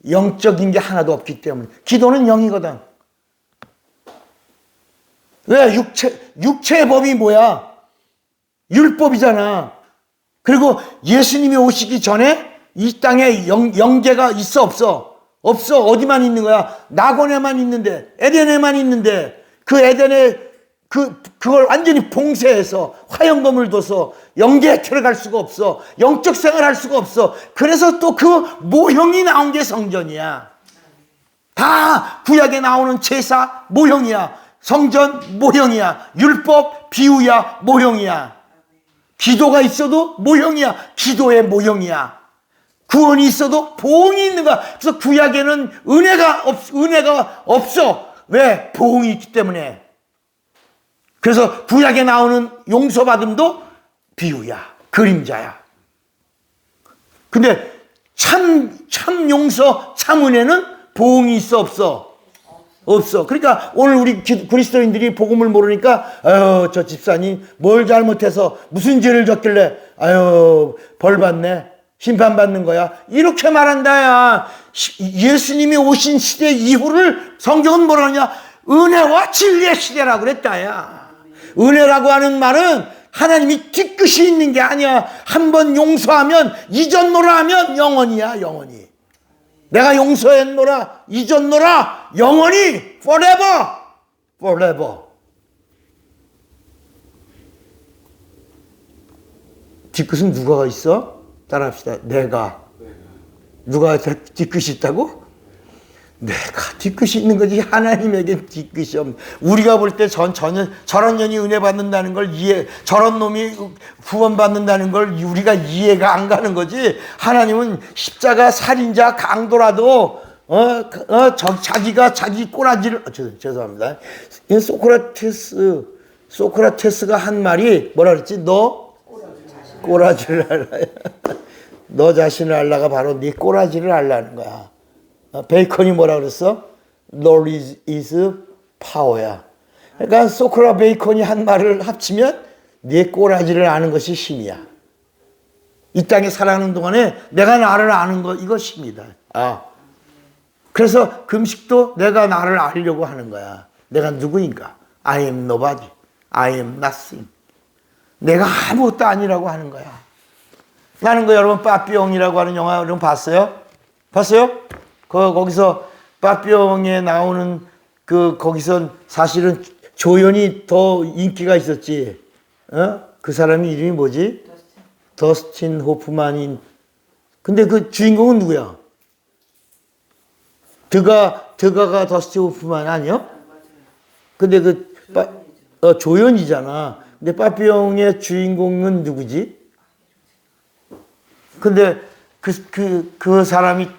S1: 영적인 게 하나도 없기 때문에. 기도는 영이거든. 왜? 육체의 법이 뭐야? 율법이잖아. 그리고 예수님이 오시기 전에 이 땅에 영계가 있어 없어? 없어. 어디만 있는 거야? 낙원에만 있는데, 에덴에만 있는데, 그 에덴에 그걸 완전히 봉쇄해서 화영검을 둬서 영계에 들어갈 수가 없어. 영적 생활할 수가 없어. 그래서 또 그 모형이 나온 게 성전이야. 다 구약에 나오는 제사 모형이야. 성전 모형이야. 율법 비유야. 모형이야. 기도가 있어도 모형이야. 기도의 모형이야. 구원이 있어도 보응이 있는 거야. 그래서 구약에는 은혜가 없어. 왜? 보응이 있기 때문에. 그래서 구약에 나오는 용서받음도 비유야. 그림자야. 근데 참 용서, 참 은혜는 보응이 있어 없어? 없어. 그러니까 오늘 우리 그리스도인들이 복음을 모르니까 저 집사님 뭘 잘못해서 무슨 죄를 졌길래 벌 받네. 심판받는 거야. 이렇게 말한다야. 예수님이 오신 시대 이후를 성경은 뭐라 하냐? 은혜와 진리의 시대라고 그랬다야. 은혜라고 하는 말은 하나님이 뒤끝이 있는 게 아니야. 한번 용서하면 잊었노라 하면 영원이야. 영원히. 내가 용서했노라 잊었노라 영원히 forever. forever. 뒤끝은 누가 있어? 따라합시다. 내가. 누가 뒤끝이 있다고? 내가 뒤끝이 있는 거지. 하나님에겐 뒤끝이 없는. 우리가 볼 때 저런 년이 은혜 받는다는 걸 저런 놈이 구원 받는다는 걸 우리가 이해가 안 가는 거지. 하나님은 십자가 살인자 강도라도 자기가 자기 꼬라지를 죄송합니다. 소크라테스가 한 말이 뭐라 그랬지? 너 꼬라지를 알라. 너 자신을 알라가 바로 네 꼬라지를 알라는 거야. 베이컨이 뭐라 그랬어? Knowledge is power야. 그러니까 소크라 베이컨이 한 말을 합치면 네 꼬라지를 아는 것이 힘이야. 이 땅에 살아가는 동안에 내가 나를 아는 거 이거 힘이다. 그래서 금식도 내가 나를 알려고 하는 거야. 내가 누구인가? I am nobody. I am nothing. 내가 아무것도 아니라고 하는 거야. 나는 거 여러분 빠삐용이라고 하는 영화 여러분 봤어요? 봤어요? 거기서 빠삐용에 나오는 거기서 사실은 조연이 더 인기가 있었지. 그 사람이 이름이 뭐지? 더스틴 호프만인. 근데 그 주인공은 누구야? 드가가 더스틴 호프만 아니야? 근데 조연이잖아. 근데 빠삐용의 주인공은 누구지? 근데 그 사람이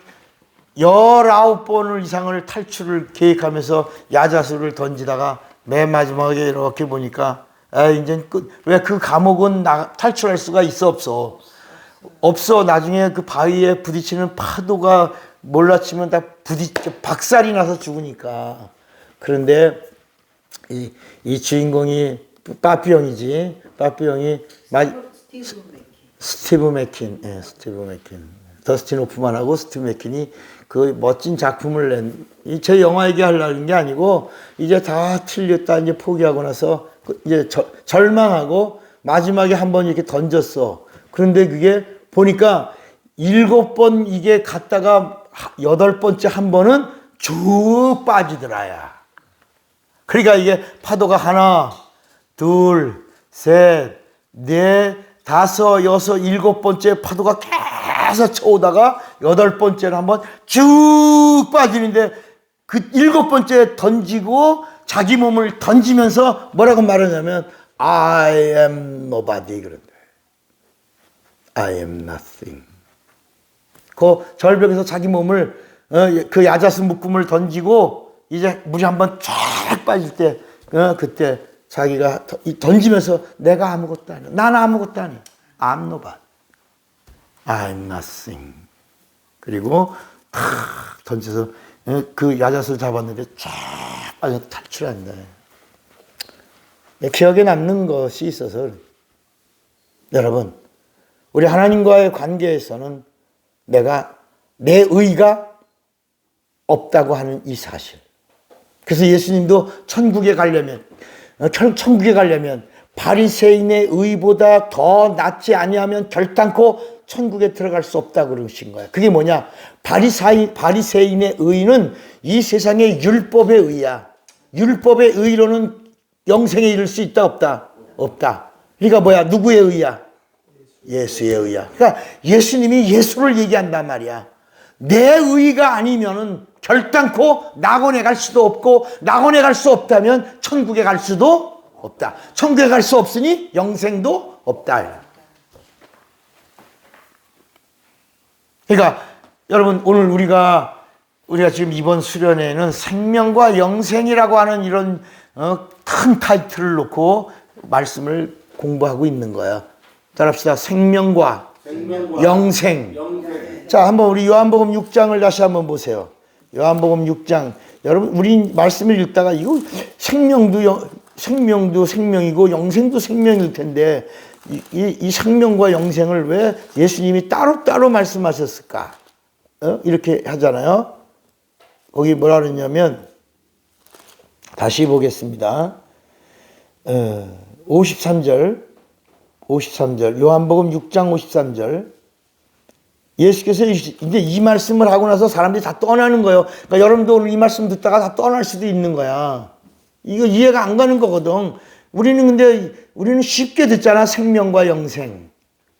S1: 19번을 이상을 탈출을 계획하면서 야자수를 던지다가 맨 마지막에 이렇게 보니까 이제 왜 그 감옥은 탈출할 수가 있어 없어. 나중에 그 바위에 부딪히는 파도가 몰라치면 다 박살이 나서 죽으니까. 그런데 이 주인공이 빠삐용이지. 빠삐용이 스티브 맥킨. 더스틴 호프만하고 스티브 맥킨이 그 멋진 작품을 제 영화 얘기하려는 게 아니고 이제 다 틀렸다 이제 포기하고 나서 이제 절망하고 마지막에 한번 이렇게 던졌어. 그런데 그게 보니까 7번 이게 갔다가 8번째 한 번은 쭉 빠지더라야. 그러니까 이게 파도가 하나, 둘, 셋, 넷, 다섯, 여섯, 7번째 파도가 계속 쳐오다가 8번째는 한번 쭉 빠지는데 그 7번째 던지고 자기 몸을 던지면서 뭐라고 말하냐면 I am nobody 그런데 I am nothing. 그 절벽에서 자기 몸을 그 야자수 묶음을 던지고 이제 물이 한번 쫙 빠질 때 그때 자기가 던지면서 내가 아무것도 아니야. 난 아무것도 아니야. I'm nobody. I'm nothing. 그리고 던져서 그 야자수를 잡았는데 쫙 빠져 탈출한다. 기억에 남는 것이 있어서 여러분 우리 하나님과의 관계에서는 내가 내 의가 없다고 하는 이 사실. 그래서 예수님도 천국에 가려면 바리새인의 의보다 더 낫지 아니하면 결단코 천국에 들어갈 수 없다고 그러신 거예요. 그게 뭐냐? 바리새인의 의는 이 세상의 율법의 의야. 율법의 의로는 영생에 이를 수 있다 없다? 없다. 그러니까 뭐야? 누구의 의야? 예수의 의야. 그러니까 예수님이 예수를 얘기한단 말이야. 내 의가 아니면은 결단코 낙원에 갈 수도 없고 낙원에 갈 수 없다면 천국에 갈 수도 없다. 천국에 갈 수 없으니 영생도 없다. 그러니까 여러분 오늘 우리가 지금 이번 수련회는 생명과 영생이라고 하는 이런 큰 타이틀을 놓고 말씀을 공부하고 있는 거야. 따라합시다. 생명과 영생. 자, 한번 우리 요한복음 6장을 다시 한번 보세요. 요한복음 6장. 여러분, 우리 말씀을 읽다가 이거 생명도 생명이고 영생도 생명일 텐데 이 생명과 영생을 왜 예수님이 따로따로 말씀하셨을까? 이렇게 하잖아요. 거기 뭐라 그러냐면 다시 보겠습니다. 53절 요한복음 6장 53절 예수께서 이제 이 말씀을 하고 나서 사람들이 다 떠나는 거예요. 그러니까 여러분도 오늘 이 말씀 듣다가 다 떠날 수도 있는 거야. 이거 이해가 안 가는 거거든. 우리는 쉽게 듣잖아. 생명과 영생.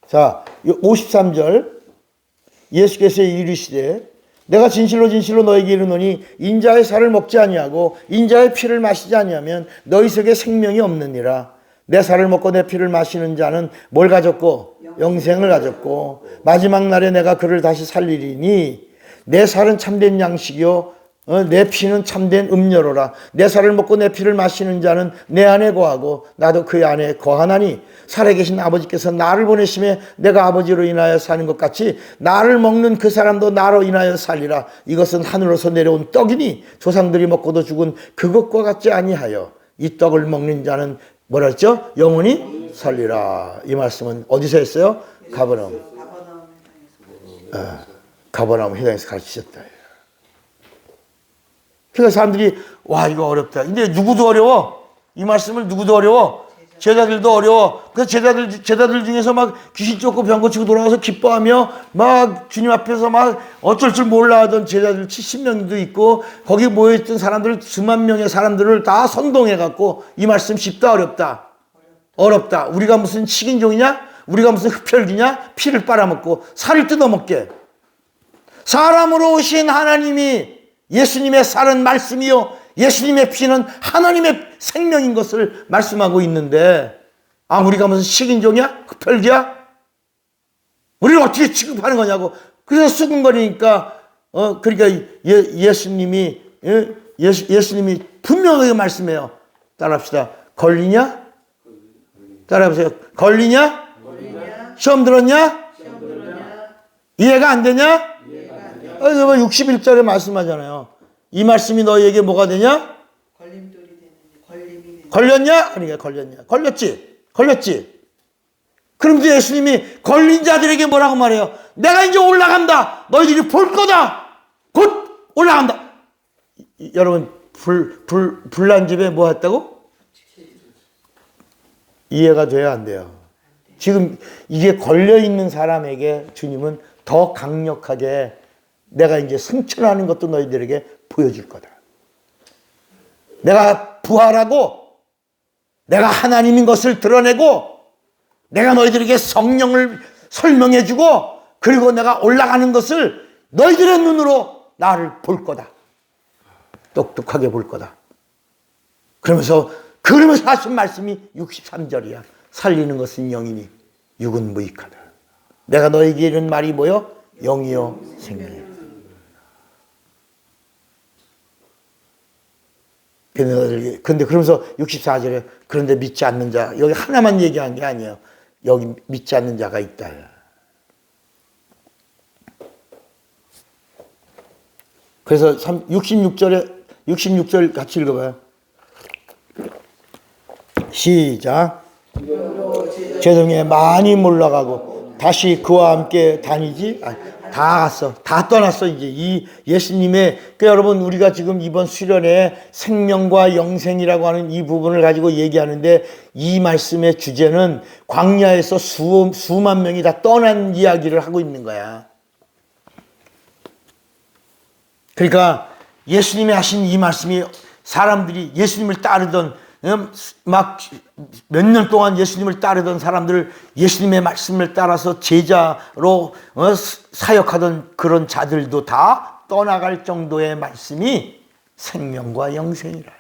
S1: 자, 53절 예수께서 이르시되 내가 진실로 진실로 너에게 이르노니 인자의 살을 먹지 아니하고 인자의 피를 마시지 아니하면 너희 속에 생명이 없느니라. 내 살을 먹고 내 피를 마시는 자는 뭘 가졌고 영생을 가졌고 마지막 날에 내가 그를 다시 살리리니 내 살은 참된 양식이요 내 피는 참된 음료로라. 내 살을 먹고 내 피를 마시는 자는 내 안에 거하고 나도 그 안에 거하나니 살아계신 아버지께서 나를 보내심에 내가 아버지로 인하여 사는 것 같이 나를 먹는 그 사람도 나로 인하여 살리라. 이것은 하늘로서 내려온 떡이니 조상들이 먹고도 죽은 그것과 같지 아니하여 이 떡을 먹는 자는 뭐라 했죠? 영원히 살리라. 이 말씀은 어디서 했어요? 가버나움 회당에서 가르치셨다. 그러니까 사람들이 와 이거 어렵다. 근데 누구도 어려워. 이 말씀을 누구도 어려워. 제자들도 어려워. 그래서 제자들 중에서 막 귀신 쫓고 병 고치고 돌아가서 기뻐하며 막 주님 앞에서 막 어쩔 줄 몰라 하던 제자들 70명도 있고 거기 모여있던 사람들 수만 명의 사람들을 다 선동해갖고 이 말씀 쉽다 어렵다? 어렵다. 우리가 무슨 식인종이냐? 우리가 무슨 흡혈귀냐? 피를 빨아먹고 살을 뜯어먹게. 사람으로 오신 하나님이 예수님의 살은 말씀이요 예수님의 피는 하나님의 생명인 것을 말씀하고 있는데 우리가 무슨 식인종이야? 흡혈귀야? 우리를 어떻게 취급하는 거냐고. 그래서 수근거리니까 그러니까 예수님이 분명하게 말씀해요. 따라합시다. 걸리냐? 따라해보세요. 걸리냐? 시험 들었냐? 이해가 안 되냐? 61절에 말씀하잖아요. 이 말씀이 너희에게 뭐가 되냐?
S3: 걸림돌이 되느니
S1: 걸렸냐? 그러니까 걸렸지. 그런데 예수님이 걸린 자들에게 뭐라고 말해요? 내가 이제 올라간다. 너희들이 볼 거다. 곧 올라간다. 여러분, 불난 집에 뭐 했다고? 이해가 돼야 안 돼요. 지금 이게 걸려있는 사람에게 주님은 더 강력하게 내가 이제 승천하는 것도 너희들에게 보여줄 거다. 내가 부활하고 내가 하나님인 것을 드러내고 내가 너희들에게 성령을 설명해주고 그리고 내가 올라가는 것을 너희들의 눈으로 나를 볼 거다. 똑똑하게 볼 거다. 그러면서 하신 말씀이 63절이야. 살리는 것은 영이니 육은 무익하다. 내가 너에게 이른 말이 뭐요? 영이요 생명이요. 근데 그러면서 64절에 그런데 믿지 않는 자, 여기 하나만 얘기한 게 아니에요. 여기 믿지 않는 자가 있다. 그래서 66절 같이 읽어봐요. 시작. 제동에 많이 몰라가고 다시 그와 함께 다니지? 다 갔어. 다 떠났어. 이제 이 예수님의 여러분 우리가 지금 이번 수련회 생명과 영생이라고 하는 이 부분을 가지고 얘기하는데 이 말씀의 주제는 광야에서 수만 명이 다 떠난 이야기를 하고 있는 거야. 그러니까 예수님이 하신 이 말씀이 사람들이 예수님을 따르던 막 몇 년 동안 예수님을 따르던 사람들 예수님의 말씀을 따라서 제자로 사역하던 그런 자들도 다 떠나갈 정도의 말씀이 생명과 영생이라.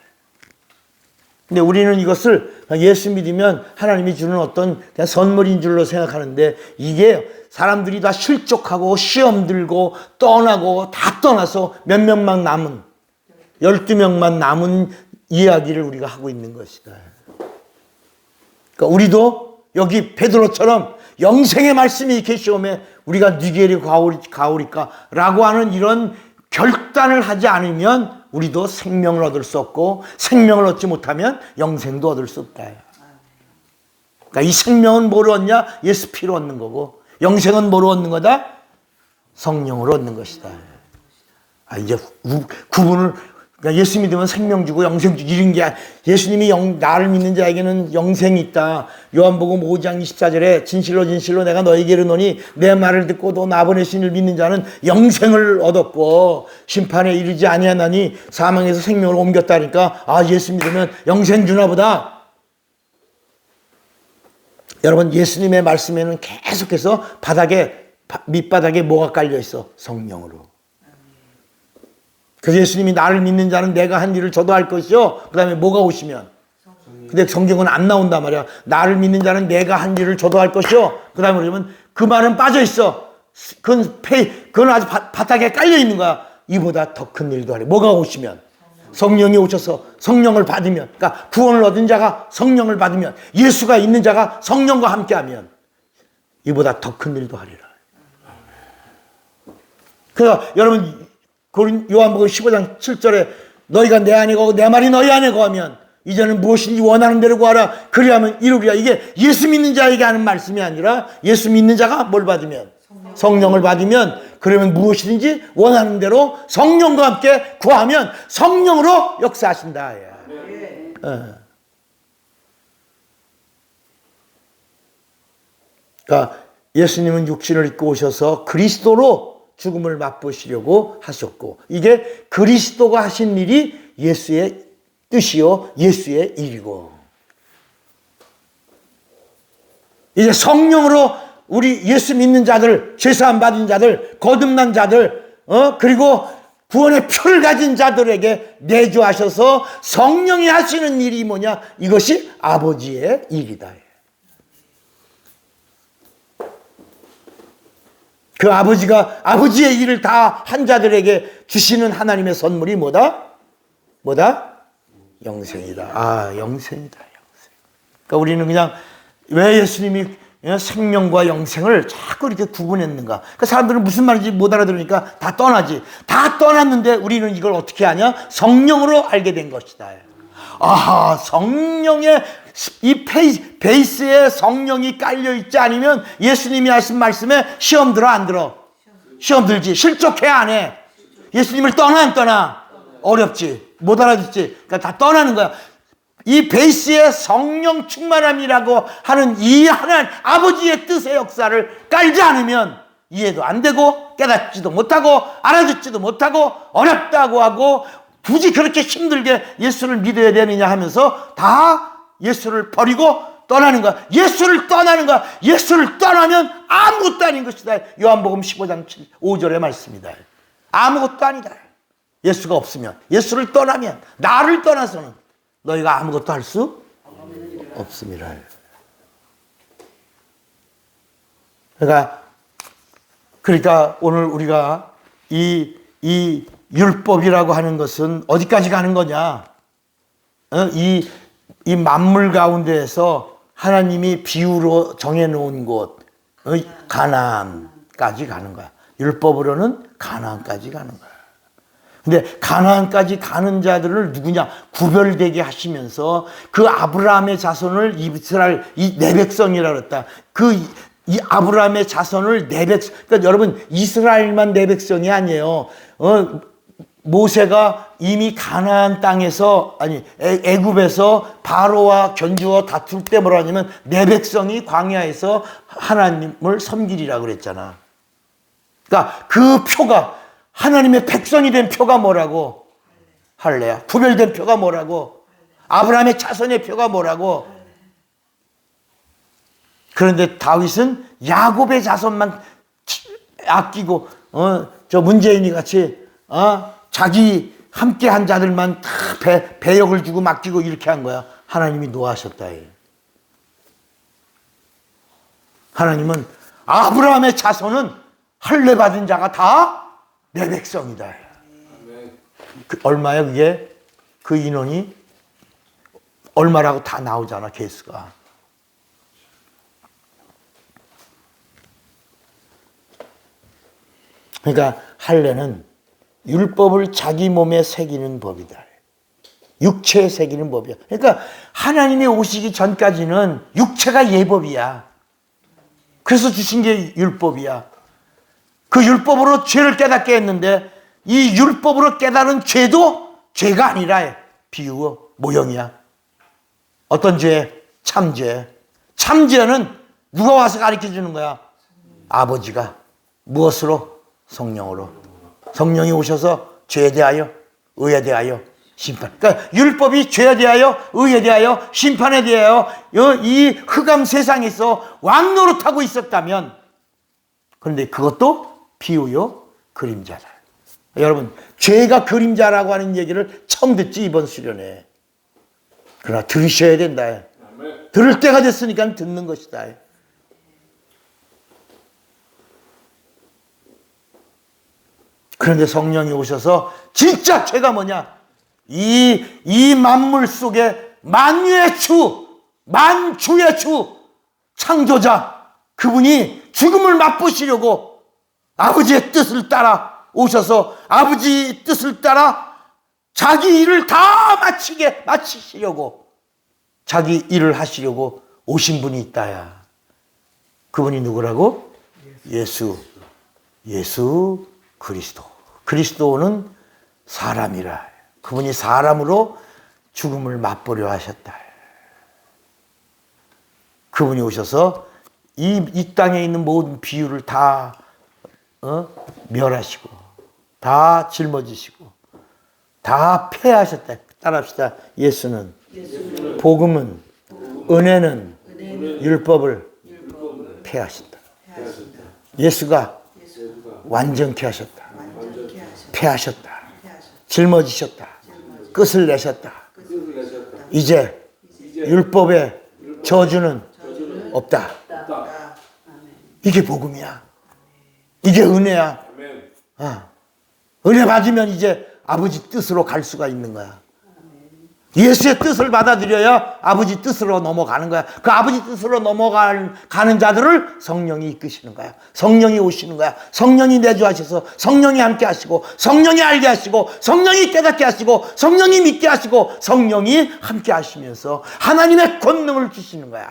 S1: 근데 우리는 이것을 예수 믿으면 하나님이 주는 어떤 그냥 선물인 줄로 생각하는데 이게 사람들이 다 실족하고 시험 들고 떠나고 다 떠나서 몇 명만 남은 12명만 남은 이야기를 우리가 하고 있는 것이다. 그러니까 우리도 여기 베드로처럼 영생의 말씀이 이렇게 시험에 우리가 니게리 가오리까라고 하는 이런 결단을 하지 않으면 우리도 생명을 얻을 수 없고 생명을 얻지 못하면 영생도 얻을 수 없다. 그러니까 이 생명은 뭐로 얻냐? 예수 피로 얻는 거고 영생은 뭐로 얻는 거다? 성령으로 얻는 것이다. 이제 구분을 그러니까 예수 믿으면 생명 주고 영생 주고 이런 게 예수님이 나를 믿는 자에게는 영생이 있다. 요한복음 5장 24절에 진실로 진실로 내가 너에게 이르노니 내 말을 듣고 또 나 보내신 이를 믿는 자는 영생을 얻었고 심판에 이르지 아니하나니 사망에서 생명을 옮겼다니까 예수 믿으면 영생 주나 보다. 여러분 예수님의 말씀에는 계속해서 밑바닥에 뭐가 깔려 있어? 성령으로. 그래서 예수님이 나를 믿는 자는 내가 한 일을 저도 할 것이요. 그 다음에 뭐가 오시면. 근데 성경은 안 나온단 말이야. 나를 믿는 자는 내가 한 일을 저도 할 것이요. 그 다음에 그러면 그 말은 빠져 있어. 그건 아주 바닥에 깔려 있는 거야. 이보다 더 큰 일도 하래. 뭐가 오시면. 성령이 오셔서 성령을 받으면. 그러니까 구원을 얻은 자가 성령을 받으면. 예수가 있는 자가 성령과 함께 하면. 이보다 더 큰 일도 하리라. 그러니까 여러분 요한복음 15장 7절에 너희가 내 안에 거하고 내 말이 너희 안에 거하면 이제는 무엇인지 원하는 대로 구하라 그리하면 이루리라. 이게 예수 믿는 자에게 하는 말씀이 아니라 예수 믿는 자가 뭘 받으면? 성령을 받으면 그러면 무엇이든지 원하는 대로 성령과 함께 구하면 성령으로 역사하신다. 그러니까 예수님은 육신을 입고 오셔서 그리스도로 죽음을 맛보시려고 하셨고 이게 그리스도가 하신 일이 예수의 뜻이요 예수의 일이고 이제 성령으로 우리 예수 믿는 자들 죄사함 받은 자들 거듭난 자들 그리고 구원의 표를 가진 자들에게 내주하셔서 성령이 하시는 일이 뭐냐? 이것이 아버지의 일이다. 그 아버지의 일을 다 한 자들에게 주시는 하나님의 선물이 뭐다? 영생이다. 영생이다. 그러니까 우리는 그냥 왜 예수님이 생명과 영생을 자꾸 이렇게 구분했는가? 그러니까 사람들은 무슨 말인지 못 알아들으니까 다 떠나지. 다 떠났는데 우리는 이걸 어떻게 하냐? 성령으로 알게 된 것이다. 성령의 이 베이스에 성령이 깔려있지 않으면 예수님이 하신 말씀에 시험 들어 안 들어? 시험 들지. 실족해 안 해? 예수님을 떠나 안 떠나? 어렵지. 못 알아듣지. 그러니까 다 떠나는 거야. 이 베이스에 성령 충만함이라고 하는 이 하나님 아버지의 뜻의 역사를 깔지 않으면 이해도 안 되고 깨닫지도 못하고 알아듣지도 못하고 어렵다고 하고 굳이 그렇게 힘들게 예수를 믿어야 되느냐 하면서 다 예수를 버리고 떠나는 거야. 예수를 떠나는 거야. 예수를 떠나면 아무것도 아닌 것이다. 요한복음 15장 5절의 말씀이다. 아무것도 아니다. 예수가 없으면, 예수를 떠나면, 나를 떠나서는 너희가 아무것도 할 수 없습니다. 그러니까 오늘 우리가 이 율법이라고 하는 것은 어디까지 가는 거냐? 이 만물 가운데에서 하나님이 비유로 정해놓은 곳, 가나안까지 가는 거야. 율법으로는 가나안까지 가는 거야. 근데 가나안까지 가는 자들을 누구냐? 구별되게 하시면서 그 아브라함의 자손을 이스라엘, 내 백성이라고 그랬다. 이 아브라함의 자손을 내 백성, 그러니까 여러분 이스라엘만 내 백성이 아니에요. 모세가 이미 가나안 땅에서 애굽에서 바로와 견주어 다툴 때 뭐라 하냐면 내 백성이 광야에서 하나님을 섬기리라고 그랬잖아. 그러니까 그 표가 하나님의 백성이 된 표가 뭐라고? 할례야. 구별된 표가 뭐라고? 아브라함의 자손의 표가 뭐라고? 그런데 다윗은 야곱의 자손만 아끼고 저 문재인이 같이 자기 함께한 자들만 다 배역을 주고 맡기고 이렇게 한 거야. 하나님이 노하셨다. 하나님은 아브라함의 자손은 할례 받은 자가 다 내 백성이다. 얼마야 그게? 그 인원이 얼마라고 다 나오잖아, 개수가. 그러니까 할례는 율법을 자기 몸에 새기는 법이다. 육체에 새기는 법이야. 그러니까 하나님이 오시기 전까지는 육체가 예법이야. 그래서 주신 게 율법이야. 그 율법으로 죄를 깨닫게 했는데 이 율법으로 깨달은 죄도 죄가 아니라 비유 모형이야. 어떤 죄? 참죄. 참죄는 누가 와서 가르쳐 주는 거야? 아버지가. 무엇으로? 성령으로. 성령이 오셔서 죄에 대하여, 의에 대하여, 심판. 그러니까 율법이 죄에 대하여, 의에 대하여, 심판에 대하여 이 흑암 세상에서 왕노릇하고 있었다면, 그런데 그것도 비유요, 그림자다. 여러분, 죄가 그림자라고 하는 얘기를 처음 듣지, 이번 수련회. 그러나 들으셔야 된다. 들을 때가 됐으니까 듣는 것이다. 그런데 성령이 오셔서 진짜 죄가 뭐냐? 이 만물 속에 만유의 주, 만주의 주, 창조자, 그분이 죽음을 맛보시려고 아버지의 뜻을 따라 오셔서 아버지 뜻을 따라 자기 일을 다 마치시려고 자기 일을 하시려고 오신 분이 있다야. 그분이 누구라고? 예수 그리스도. 그리스도는 사람이라. 그분이 사람으로 죽음을 맛보려 하셨다. 그분이 오셔서 이 땅에 있는 모든 비유를 다 멸하시고 다 짊어지시고 다 폐하셨다. 따라합시다. 예수는, 복음은, 은혜는 율법을 폐하신다. 예수가 완전케 하셨다. 폐하셨다. 짊어지셨다. 끝을 내셨다. 이제 율법의 저주는 없다. 이게 복음이야. 이게 은혜야. 은혜 받으면 이제 아버지 뜻으로 갈 수가 있는 거야. 예수의 뜻을 받아들여야 아버지 뜻으로 넘어가는 거야. 그 아버지 뜻으로 넘어가는 자들을 성령이 이끄시는 거야. 성령이 오시는 거야. 성령이 내주하셔서 성령이 함께 하시고 성령이 알게 하시고 성령이 깨닫게 하시고 성령이 믿게 하시고 성령이 함께 하시면서 하나님의 권능을 주시는 거야.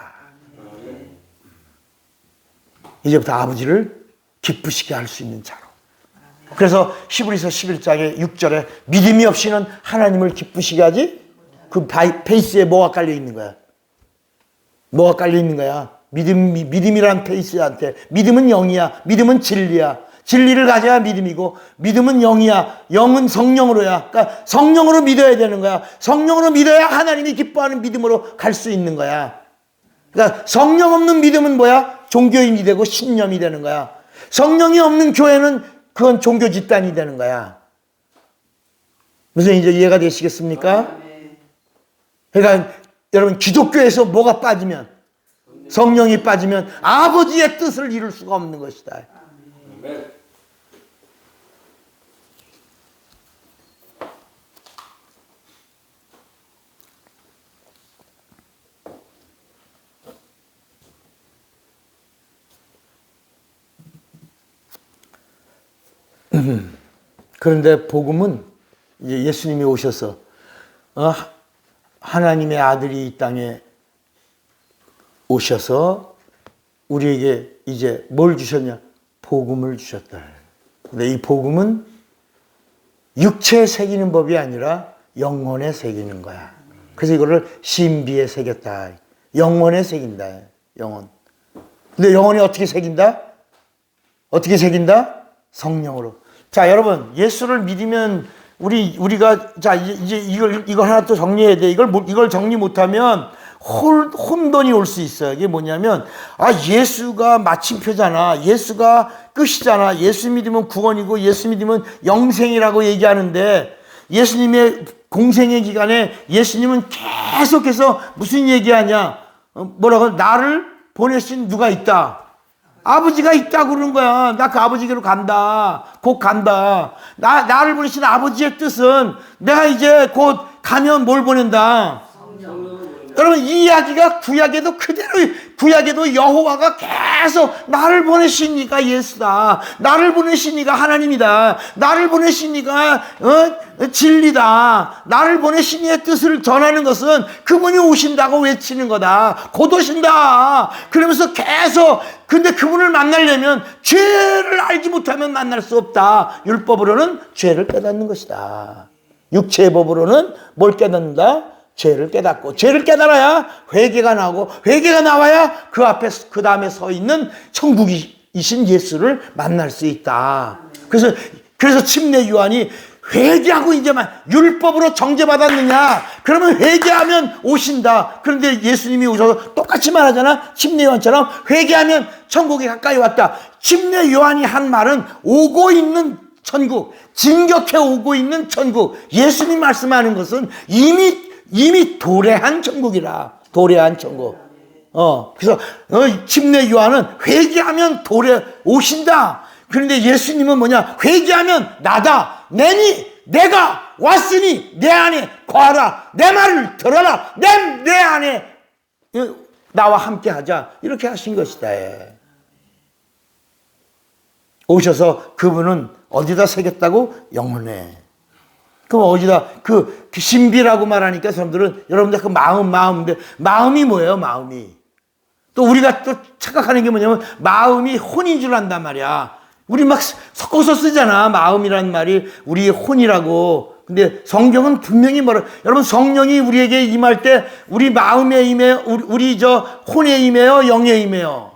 S1: 이제부터 아버지를 기쁘시게 할 수 있는 자로. 그래서 히브리서 11장의 6절에 믿음이 없이는 하나님을 기쁘시게 하지? 그 페이스에 뭐가 깔려 있는 거야? 뭐가 깔려 있는 거야? 믿음이란 페이스한테. 믿음은 영이야. 믿음은 진리야. 진리를 가져야 믿음이고, 믿음은 영이야. 영은 성령으로야. 그러니까 성령으로 믿어야 되는 거야. 성령으로 믿어야 하나님이 기뻐하는 믿음으로 갈 수 있는 거야. 그러니까 성령 없는 믿음은 뭐야? 종교인이 되고 신념이 되는 거야. 성령이 없는 교회는 그건 종교 집단이 되는 거야. 무슨 이제 이해가 되시겠습니까? 그러니까 여러분, 기독교에서 뭐가 빠지면, 성령이 빠지면 아버지의 뜻을 이룰 수가 없는 것이다. 그런데 복음은 이제 예수님이 오셔서 하나님의 아들이 이 땅에 오셔서 우리에게 이제 뭘 주셨냐? 복음을 주셨다. 근데 이 복음은 육체에 새기는 법이 아니라 영혼에 새기는 거야. 그래서 이거를 신비에 새겼다. 영혼에 새긴다. 영혼. 근데 영혼이 어떻게 새긴다? 어떻게 새긴다? 성령으로. 자, 여러분, 예수를 믿으면 우리가 자 이제 이걸 하나 또 정리해야 돼. 이걸 정리 못하면 혼돈이 올 수 있어요. 이게 뭐냐면, 예수가 마침표잖아. 예수가 끝이잖아. 예수 믿으면 구원이고 예수 믿으면 영생이라고 얘기하는데, 예수님의 공생의 기간에 예수님은 계속해서 무슨 얘기하냐? 뭐라고? 나를 보내신 누가 있다. 아버지가 있다고 그러는 거야. 나 그 아버지께로 간다. 곧 간다. 나를 보내신 아버지의 뜻은 내가 이제 곧 가면 뭘 보낸다. 여러분, 이 이야기가 구약에도 그대로, 구약에도 여호와가 계속 나를 보내신 이가 예수다. 나를 보내신 이가 하나님이다. 나를 보내신 이가 진리다. 나를 보내신 이의 뜻을 전하는 것은 그분이 오신다고 외치는 거다. 곧 오신다. 그러면서 계속, 근데 그분을 만나려면 죄를 알지 못하면 만날 수 없다. 율법으로는 죄를 깨닫는 것이다. 육체의 법으로는 뭘 깨닫는다? 죄를 깨닫고, 죄를 깨달아야 회개가 나오고, 회개가 나와야 그 앞에, 그 다음에 서 있는 천국이신 예수를 만날 수 있다. 그래서 침례 요한이 회개하고 이제만 율법으로 정죄받았느냐? 그러면 회개하면 오신다. 그런데 예수님이 오셔서 똑같이 말하잖아. 침례 요한처럼 회개하면 천국에 가까이 왔다. 침례 요한이 한 말은 오고 있는 천국, 진격해 오고 있는 천국. 예수님 말씀하는 것은 이미 도래한 천국이라. 도래한 천국. 그래서 침례 요한은 회개하면 오신다. 그런데 예수님은 뭐냐? 회개하면 나다. 내가 왔으니 내 안에 거하라. 내 말을 들어라. 내 안에 나와 함께 하자. 이렇게 하신 것이다. 오셔서 그분은 어디다 새겼다고? 영혼에. 그럼 어디다, 그 신비라고 말하니까 사람들은, 여러분들 그 마음인데, 마음이 뭐예요, 마음이? 또 우리가 또 착각하는 게 뭐냐면, 마음이 혼인 줄 안단 말이야. 우리 막 섞어서 쓰잖아, 마음이란 말이. 우리의 혼이라고. 근데 성경은 분명히 여러분, 성령이 우리에게 임할 때, 우리 마음에 임해요? 우리 혼에 임해요? 영에 임해요?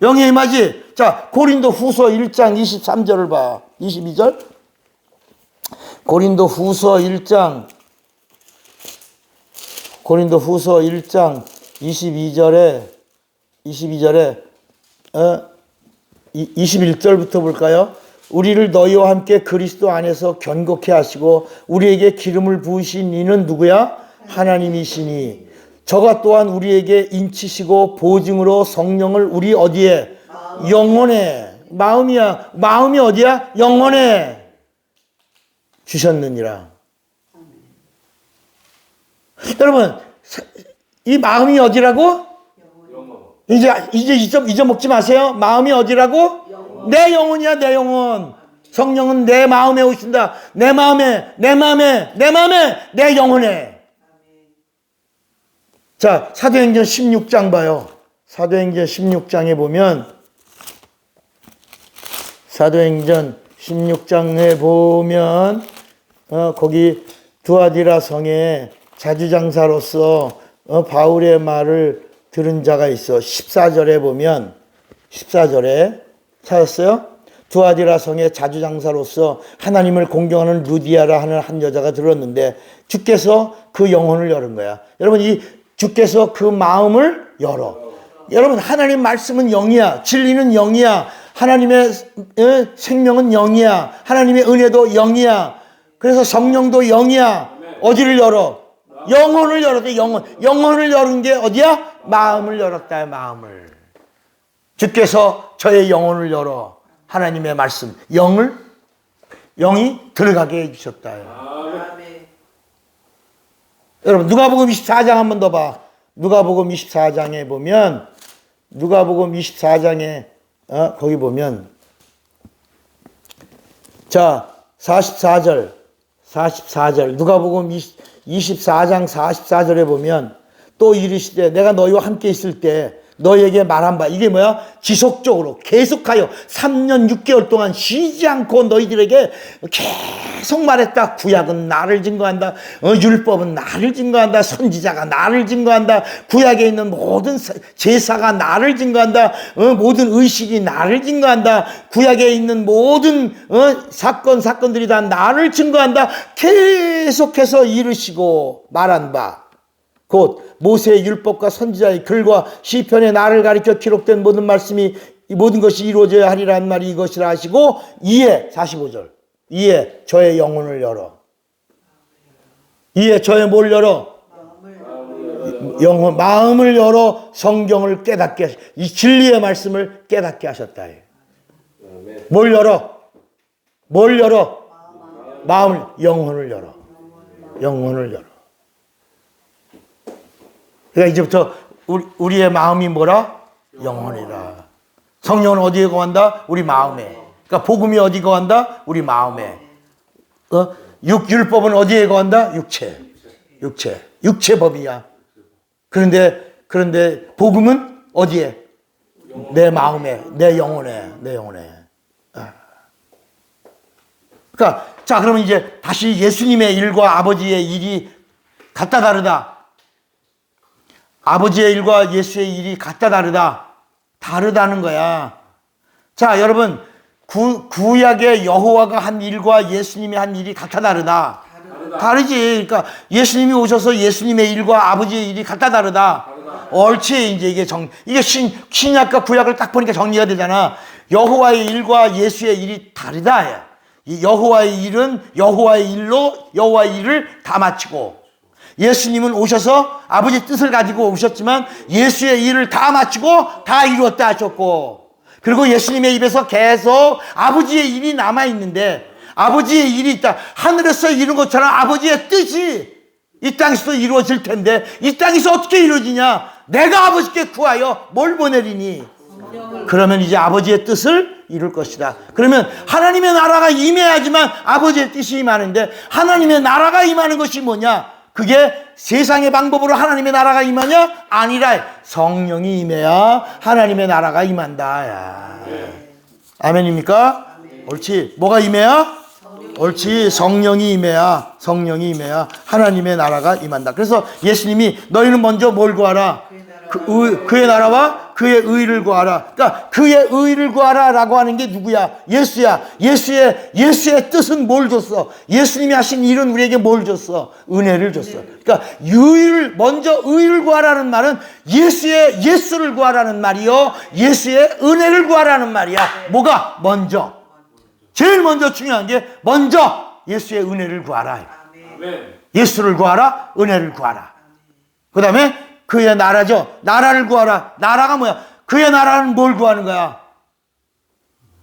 S1: 영에 임하지? 자, 고린도 후서 1장 23절을 봐. 22절? 고린도 후서 1장 22절에 21절부터 볼까요? 우리를 너희와 함께 그리스도 안에서 견고케 하시고 우리에게 기름을 부으신 이는 누구야? 하나님이시니 저가 또한 우리에게 인치시고 보증으로 성령을 우리 어디에? 영혼에. 마음이야. 마음이 어디야? 영혼에 주셨느니라. 여러분, 이 마음이 어디라고? 이제 잊어먹지 마세요. 마음이 어디라고? 내 영혼이야, 내 영혼. 성령은 내 마음에 오신다. 내 마음에, 내 영혼에. 자, 사도행전 16장 봐요. 사도행전 16장에 보면, 사도행전 16장에 보면 거기 두아디라 성에 자주장사로서 바울의 말을 들은 자가 있어. 14절에 보면 14절에 찾았어요? 두아디라 성의 자주장사로서 하나님을 공경하는 루디아라 하는 한 여자가 들었는데 주께서 그 영혼을 여는 거야. 여러분, 이 주께서 그 마음을 열어. 여러분, 하나님 말씀은 영이야. 진리는 영이야. 하나님의 생명은 영이야. 하나님의 은혜도 영이야. 그래서 성령도 영이야. 어디를 열어? 영혼을 열었대. 영혼을 열은 게 어디야? 마음을 열었다. 마음을. 주께서 저의 영혼을 열어 하나님의 말씀, 영이 들어가게 해주셨다.
S3: 아멘.
S1: 여러분, 누가복음 24장 한 번 더 봐. 누가복음 24장에 보면, 누가복음 24장에 거기 보면, 자, 44절, 누가복음 24장 44절에 보면, 또 이르시되 내가 너희와 함께 있을 때 너희에게 말한 바, 이게 뭐야? 지속적으로 계속하여 3년 6개월 동안 쉬지 않고 너희들에게 계속 말했다. 구약은 나를 증거한다. 율법은 나를 증거한다. 선지자가 나를 증거한다. 구약에 있는 모든 제사가 나를 증거한다. 모든 의식이 나를 증거한다. 구약에 있는 모든 사건들이 다 나를 증거한다. 계속해서 이르시고 말한 바, 곧 모세의 율법과 선지자의 글과 시편의 나를 가리켜 기록된 모든 말씀이 이 모든 것이 이루어져야 하리라는 말이 이것이라 하시고, 이에 45절, 이에 저의 영혼을 열어. 이에 저의 뭘 열어? 마음을 열어 성경을 깨닫게, 이 진리의 말씀을 깨닫게 하셨다. 뭘 열어? 마음을, 영혼을 열어. 그러니까 이제부터 우리의 마음이 뭐라? 영혼이라. 성령은 어디에 거한다? 우리 마음에. 그러니까 복음이 어디 거한다? 우리 마음에. 율법은 어디에 거한다? 육체법이야. 그런데 복음은 어디에? 내 마음에, 내 영혼에. 그러니까 자, 그러면 이제 다시 예수님의 일과 아버지의 일이 같다 다르다. 아버지의 일과 예수의 일이 같다 다르다는 거야. 자, 여러분, 구약의 여호와가 한 일과 예수님이 한 일이 같다 다르다. 다르지. 그러니까 예수님이 오셔서 예수님의 일과 아버지의 일이 같다 다르다. 옳지. 이제 이게 신약과 구약을 딱 보니까 정리가 되잖아. 여호와의 일과 예수의 일이 다르다. 이 여호와의 일은 여호와의 일로 여호와의 일을 다 마치고, 예수님은 오셔서 아버지 뜻을 가지고 오셨지만 예수의 일을 다 마치고 다 이루었다 하셨고, 그리고 예수님의 입에서 계속 아버지의 일이 남아있는데, 아버지의 일이 있다. 하늘에서 이룬 것처럼 아버지의 뜻이 이 땅에서도 이루어질 텐데, 이 땅에서 어떻게 이루어지냐? 내가 아버지께 구하여 뭘 보내리니? 그러면 이제 아버지의 뜻을 이룰 것이다. 그러면 하나님의 나라가 임해야지만 아버지의 뜻이 임하는데, 하나님의 나라가 임하는 것이 뭐냐? 그게 세상의 방법으로 하나님의 나라가 임하냐? 아니라 성령이 임해야 하나님의 나라가 임한다. 아멘입니까? 옳지. 뭐가 임해야? 옳지. 성령이 임해야 하나님의 나라가 임한다. 그래서 예수님이 너희는 먼저 뭘 구하라? 그의 나라와 그의 의를 구하라. 그러니까 그의 의를 구하라라고 하는 게 누구야? 예수야. 예수의 뜻은 뭘 줬어? 예수님이 하신 일은 우리에게 뭘 줬어? 은혜를 줬어. 그러니까 먼저 의를 구하라는 말은 예수를 구하라는 말이요, 예수의 은혜를 구하라는 말이야. 뭐가 먼저? 제일 먼저 중요한 게 먼저 예수의 은혜를 구하라. 예수를 구하라, 은혜를 구하라. 그 다음에 그의 나라죠. 나라를 구하라. 나라가 뭐야? 그의 나라는 뭘 구하는 거야?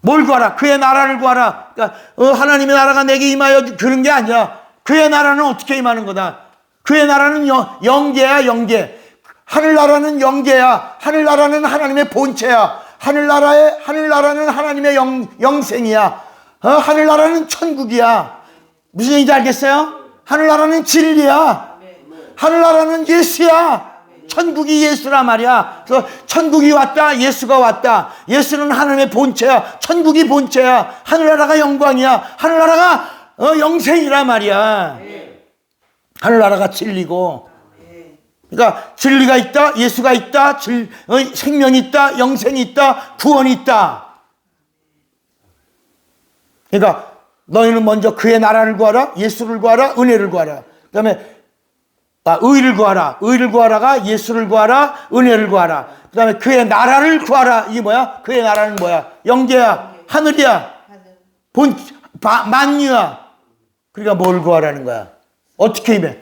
S1: 뭘 구하라? 그의 나라를 구하라. 그러니까 하나님의 나라가 내게 임하여, 그런 게 아니라 그의 나라는 어떻게 임하는 거다? 그의 나라는 영계야, 영계. 하늘나라는 영계야. 하늘나라는 하나님의 본체야. 하늘나라는 하나님의 영생이야. 하늘나라는 천국이야. 무슨 얘기인지 알겠어요? 하늘나라는 진리야. 하늘나라는 예수야. 천국이 예수라 말이야. 그래서 천국이 왔다, 예수가 왔다. 예수는 하나님의 본체야. 천국이 본체야. 하늘나라가 영광이야. 하늘나라가 영생이라 말이야. 하늘나라가 진리고. 그러니까 진리가 있다, 예수가 있다, 생명이 있다, 영생이 있다, 구원이 있다. 그러니까 너희는 먼저 그의 나라를 구하라, 예수를 구하라, 은혜를 구하라. 그 다음에 의를 구하라. 의를 구하라가 예수를 구하라, 은혜를 구하라. 그 다음에 그의 나라를 구하라. 이게 뭐야? 그의 나라는 뭐야? 영계야, 하늘이야, 만유야. 그러니까 뭘 구하라는 거야? 어떻게 임해?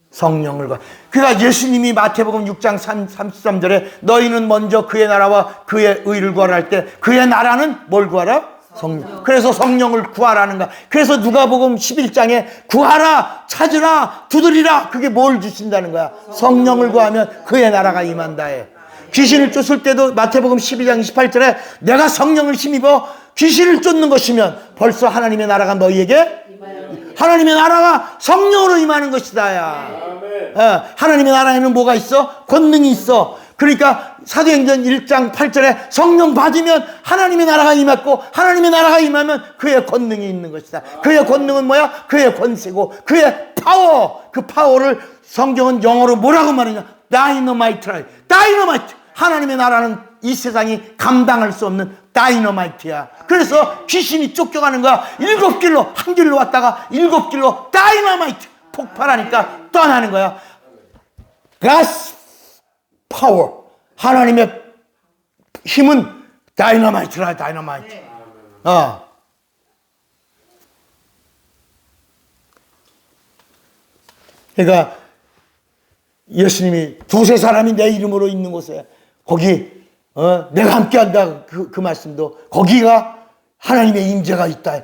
S1: 성령을 구하. 그러니까 예수님이 마태복음 6장 33절에 너희는 먼저 그의 나라와 그의 의를 구하라 할 때 그의 나라는 뭘 구하라? 성령. 그래서 성령을 구하라는 거야. 그래서 누가복음 11장에 구하라, 찾으라, 두드리라. 그게 뭘 주신다는 거야? 성령을 구하면 그의 나라가 임한다 해. 귀신을 쫓을 때도 마태복음 12장 28절에 내가 성령을 힘입어 귀신을 쫓는 것이면 벌써 하나님의 나라가 너희에게 하나님의 나라가 성령으로 임하는 것이다 야. 하나님의 나라에는 뭐가 있어? 권능이 있어. 그러니까 사도행전 1장 8절에 성령 받으면 하나님의 나라가 임했고 하나님의 나라가 임하면 그의 권능이 있는 것이다. 그의 권능은 뭐야? 그의 권세고 그의 파워. 그 파워를 성경은 영어로 뭐라고 말하냐? 다이너마이트라. 다이너마이트. 하나님의 나라는 이 세상이 감당할 수 없는 다이너마이트야. 그래서 귀신이 쫓겨가는 거야. 7길로 한 길로 왔다가 7길로 다이너마이트 폭발하니까 떠나는 거야. God's power. 하나님의 힘은 다이너마이트라. 다이너마이트. 그러니까 예수님이 두세 사람이 내 이름으로 있는 곳에 거기 내가 함께한다 그 말씀도 거기가 하나님의 임재가 있다.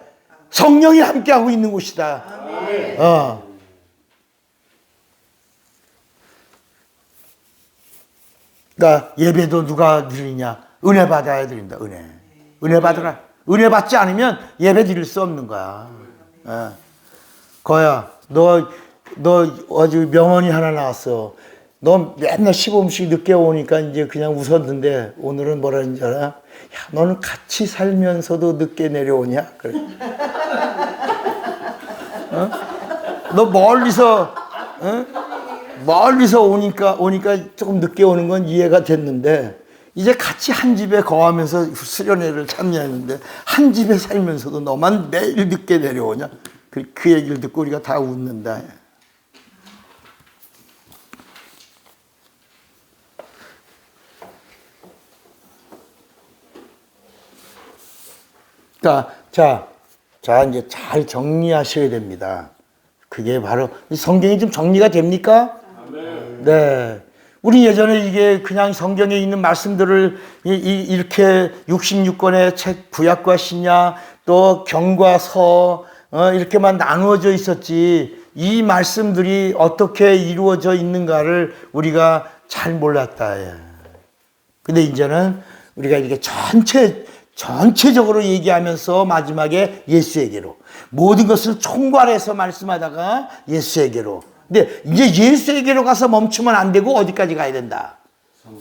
S1: 성령이 함께하고 있는 곳이다. 그러니까 예배도 누가 드리냐? 은혜 받아야 드린다. 은혜 받으라. 은혜 받지 않으면 예배 드릴 수 없는 거야. 거야 너 아주 명언이 하나 나왔어. 너 맨날 시범씩 늦게 오니까 이제 그냥 웃었는데 오늘은 뭐라 했는지 알아? 야, 너는 같이 살면서도 늦게 내려오냐? 그래. 너 멀리서 오니까 조금 늦게 오는 건 이해가 됐는데 이제 같이 한 집에 거하면서 수련회를 참여했는데 한 집에 살면서도 너만 매일 늦게 내려오냐? 그 얘기를 듣고 우리가 다 웃는다. 그러니까 자 이제 잘 정리하셔야 됩니다. 그게 바로 성경이 좀 정리가 됩니까? 네. 우리 예전에 이게 그냥 성경에 있는 말씀들을 이렇게 66권의 책 구약과 신약 또 경과 서 이렇게만 나누어져 있었지 이 말씀들이 어떻게 이루어져 있는가를 우리가 잘 몰랐다. 근데 이제는 우리가 이렇게 전체적으로 얘기하면서 마지막에 예수에게로 모든 것을 총괄해서 말씀하다가 예수에게로. 근데 이제 예수에게로 가서 멈추면 안 되고 어디까지 가야 된다?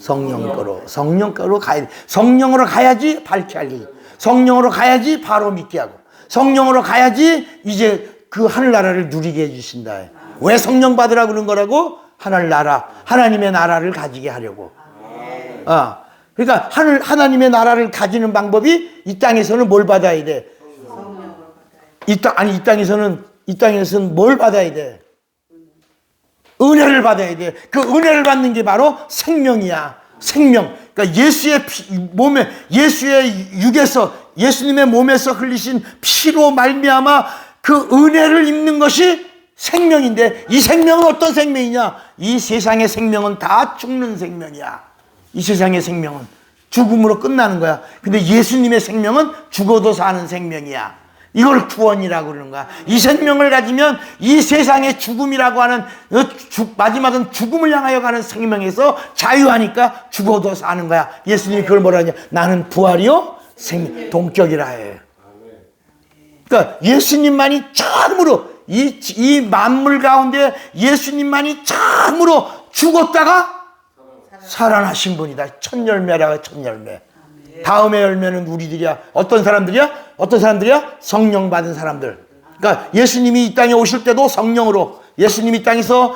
S1: 성령거로 가야 돼. 성령으로 가야지 밝게 알리지. 성령으로 가야지 바로 믿게 하고. 성령으로 가야지 이제 그 하늘나라를 누리게 해주신다. 왜 성령 받으라 그런 거라고? 하늘나라, 하나님의 나라를 가지게 하려고. 그러니까 하나님의 나라를 가지는 방법이 이 땅에서는 뭘 받아야 돼? 이 땅에서는 뭘 받아야 돼? 은혜를 받아야 돼. 그 은혜를 받는 게 바로 생명이야. 생명. 그러니까 예수의 몸에, 예수의 육에서, 예수님의 몸에서 흘리신 피로 말미암아 그 은혜를 입는 것이 생명인데 이 생명은 어떤 생명이냐? 이 세상의 생명은 다 죽는 생명이야. 이 세상의 생명은 죽음으로 끝나는 거야. 근데 예수님의 생명은 죽어도 사는 생명이야. 이걸 구원이라고 그러는 거야. 이 생명을 가지면 이 세상의 죽음이라고 하는 마지막은 죽음을 향하여 가는 생명에서 자유하니까 죽어도 사는 거야. 예수님이 그걸 뭐라 하냐? 나는 부활이요 생명, 동격이라 해. 그러니까 예수님만이 참으로 이 만물 가운데 예수님만이 참으로 죽었다가 살아나신 분이다. 첫 열매라가 첫 열매. 다음의 열매는 우리들이야. 어떤 사람들이야? 어떤 사람들이야? 성령 받은 사람들. 그러니까 예수님이 이 땅에 오실 때도 성령으로, 예수님이 이 땅에서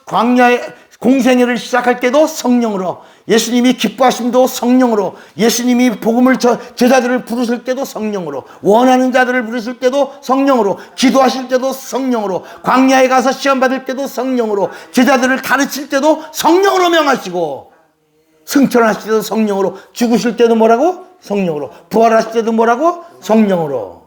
S1: 광야의 공생애를 시작할 때도 성령으로, 예수님이 기뻐하심도 성령으로, 예수님이 복음을 제자들을 부르실 때도 성령으로, 원하는 자들을 부르실 때도 성령으로, 기도하실 때도 성령으로, 광야에 가서 시험 받을 때도 성령으로, 제자들을 가르칠 때도 성령으로 명하시고, 승천하실 때도 성령으로, 죽으실 때도 뭐라고? 성령으로, 부활하실 때도 뭐라고? 성령으로.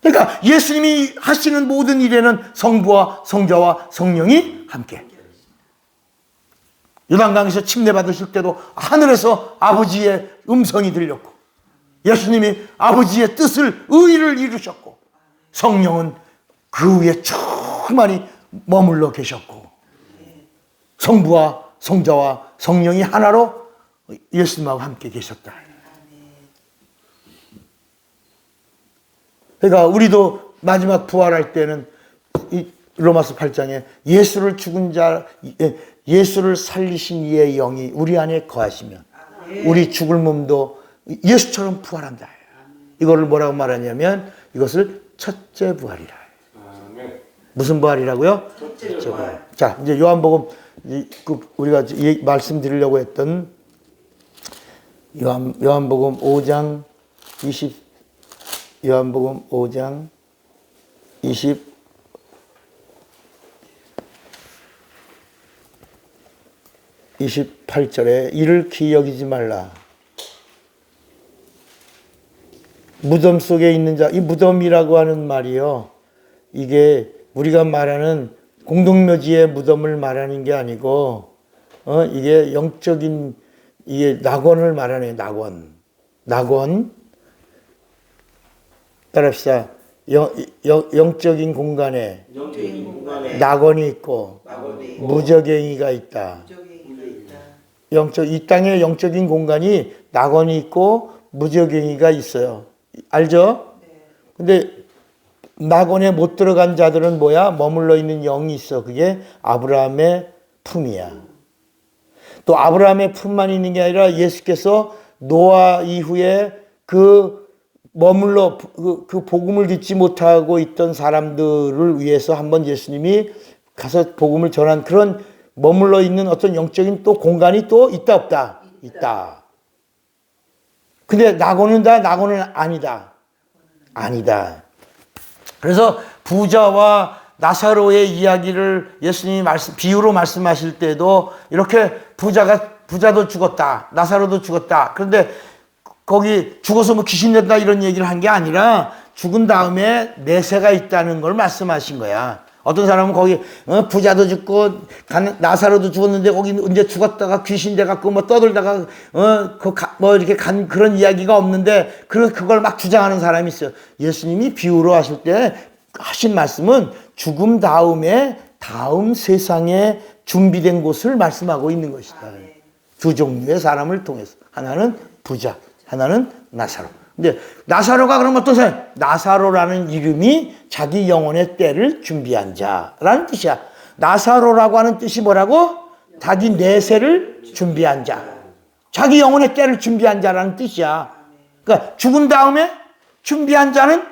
S1: 그러니까 예수님이 하시는 모든 일에는 성부와 성자와 성령이 함께. 요단강에서 침례 받으실 때도 하늘에서 아버지의 음성이 들렸고, 예수님이 아버지의 뜻을, 의의를 이루셨고, 성령은 그 위에 충만히 머물러 계셨고, 성부와 성자와 성령이 하나로 예수님하고 함께 계셨다. 그러니까 우리도 마지막 부활할 때는 이 로마서 8장에 예수를 죽은 자, 예수를 살리신 이의 영이 우리 안에 거하시면 우리 죽을 몸도 예수처럼 부활한다. 이거를 뭐라고 말하냐면 이것을 첫째 부활이라. 무슨 부활이라고요? 첫째 부활. 자, 이제 요한복음, 우리가 말씀드리려고 했던 요한복음 5장 28절에 이를 기여기지 말라. 무덤 속에 있는 자, 이 무덤이라고 하는 말이요, 이게 우리가 말하는 공동묘지의 무덤을 말하는 게 아니고, 이게 영적인, 이게 낙원을 말하네. 낙원. 따라합시다. 영적인 공간에 낙원이 있고 무저갱이가 있다. 이 땅에 영적인 공간이 낙원이 있고 무저갱이가 있어요. 알죠? 근데 낙원에 못 들어간 자들은 뭐야? 머물러 있는 영이 있어. 그게 아브라함의 품이야. 또 아브라함의 품만 있는 게 아니라 예수께서 노아 이후에 머물러 그 복음을 듣지 못하고 있던 사람들을 위해서 한번 예수님이 가서 복음을 전한 그런 머물러 있는 어떤 영적인 또 공간이 또 있다 없다? 있다. 근데 낙원은 아니다. 아니다. 그래서 부자와 나사로의 이야기를 예수님이 비유로 말씀하실 때도 이렇게 부자도 죽었다. 나사로도 죽었다. 그런데 거기 죽어서 뭐 귀신 된다 이런 얘기를 한 게 아니라 죽은 다음에 내세가 있다는 걸 말씀하신 거야. 어떤 사람은 거기 부자도 죽고 나사로도 죽었는데 거기 언제 죽었다가 귀신 돼갖고 뭐 떠들다가 뭐 이렇게 간 그런 이야기가 없는데 그걸 막 주장하는 사람이 있어요. 예수님이 비유로 하실 때 하신 말씀은 죽음 다음에 다음 세상에 준비된 곳을 말씀하고 있는 것이다. 두 종류의 사람을 통해서 하나는 부자, 하나는 나사로. 근데 나사로가 그럼 어떤 사람? 나사로라는 이름이 자기 영혼의 때를 준비한 자라는 뜻이야. 나사로라고 하는 뜻이 뭐라고? 자기 내세를 준비한 자. 자기 영혼의 때를 준비한 자라는 뜻이야. 그러니까 죽은 다음에 준비한 자는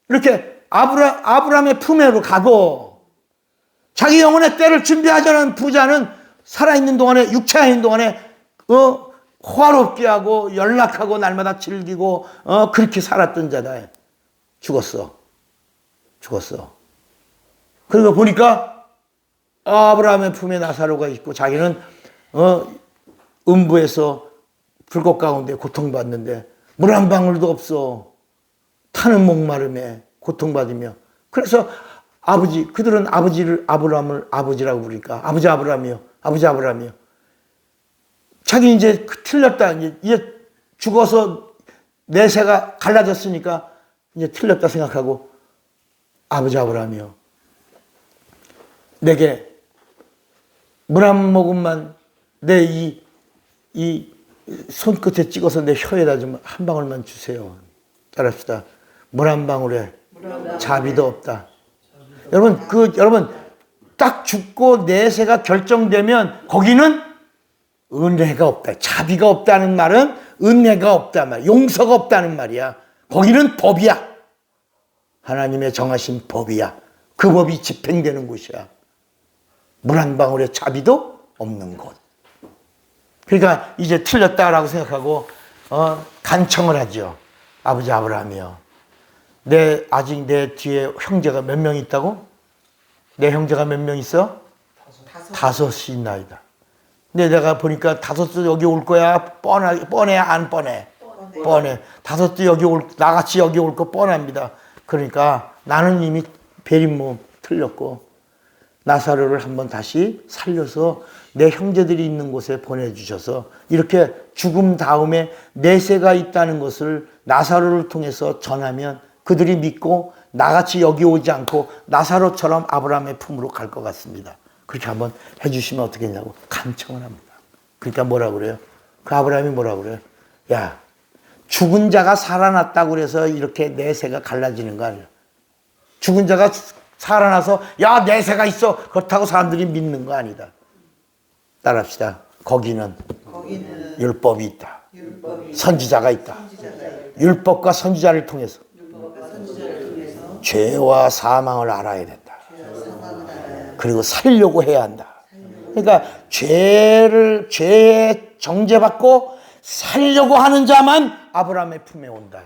S1: 이렇게 아브라함의 품에로 가고, 자기 영혼의 때를 준비하자는 부자는 살아있는 동안에, 육체가 있는 동안에 호화롭게 하고 연락하고 날마다 즐기고 그렇게 살았던 자다. 죽었어. 그러고 보니까 아브라함의 품에 나사로가 있고 자기는 음부에서 불꽃 가운데 고통받는데 물 한 방울도 없어. 타는 목마름에 고통받으며. 그래서 그들은 아브라함을 아버지라고 부르니까 아버지 아브라함이요. 자기 이제 틀렸다. 이제 죽어서 내세가 갈라졌으니까 이제 틀렸다 생각하고 아버지 아브라함이요. 내게 물 한 모금만 내 이 손끝에 찍어서 내 혀에다 좀 한 방울만 주세요. 따라합시다. 물 한 방울에 자비도 없다. 여러분 딱 죽고 내세가 결정되면 거기는 은혜가 없다. 자비가 없다는 말은 은혜가 없다는 말, 용서가 없다는 말이야. 거기는 법이야. 하나님의 정하신 법이야. 그 법이 집행되는 곳이야. 물 한 방울의 자비도 없는 곳. 그러니까 이제 틀렸다라고 생각하고 간청을 하죠. 아버지 아브라함이요. 아직 내 뒤에 형제가 몇 명 있다고? 내 형제가 몇 명 있어? 다섯이 있나이다. 근데 내가 보니까 다섯도 여기 올 거야. 뻔해 안 뻔해? 뻔해. 다섯도 여기 나같이 여기 올 거 뻔합니다. 그러니까 나는 이미 베린몸 틀렸고 나사로를 한번 다시 살려서 내 형제들이 있는 곳에 보내주셔서 이렇게 죽음 다음에 내세가 있다는 것을 나사로를 통해서 전하면 그들이 믿고 나같이 여기 오지 않고 나사로처럼 아브라함의 품으로 갈 것 같습니다. 그렇게 한번 해주시면 어떻겠냐고 간청을 합니다. 그러니까 뭐라 그래요? 그 아브라함이 뭐라 그래요? 야, 죽은 자가 살아났다고 그래서 이렇게 내세가 갈라지는 거 아니야. 죽은 자가 살아나서 야, 내세가 있어. 그렇다고 사람들이 믿는 거 아니다. 따라합시다. 거기는 율법이 있다. 선지자가 있다. 율법과 선지자를 통해서 죄와 사망을 알아야 된다. 그리고 살려고 해야 한다. 그러니까 죄에 정죄받고 살려고 하는 자만 아브라함의 품에 온다.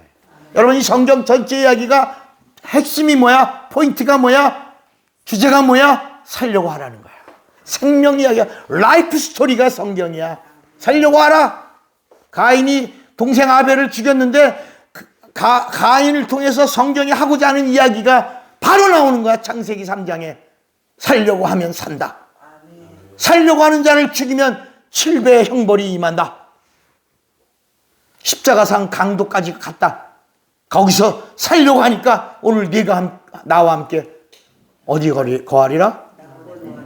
S1: 여러분, 이 성경 전체 이야기가 핵심이 뭐야? 포인트가 뭐야? 주제가 뭐야? 살려고 하라는 거야. 생명 이야기야. 라이프 스토리가 성경이야. 살려고 하라. 가인이 동생 아벨을 죽였는데 가인을 통해서 성경이 하고자 하는 이야기가 바로 나오는 거야. 창세기 3장에. 살려고 하면 산다. 살려고 하는 자를 죽이면 7배의 형벌이 임한다. 십자가상 강도까지 갔다. 거기서 살려고 하니까 오늘 네가 나와 함께 어디 거하리라?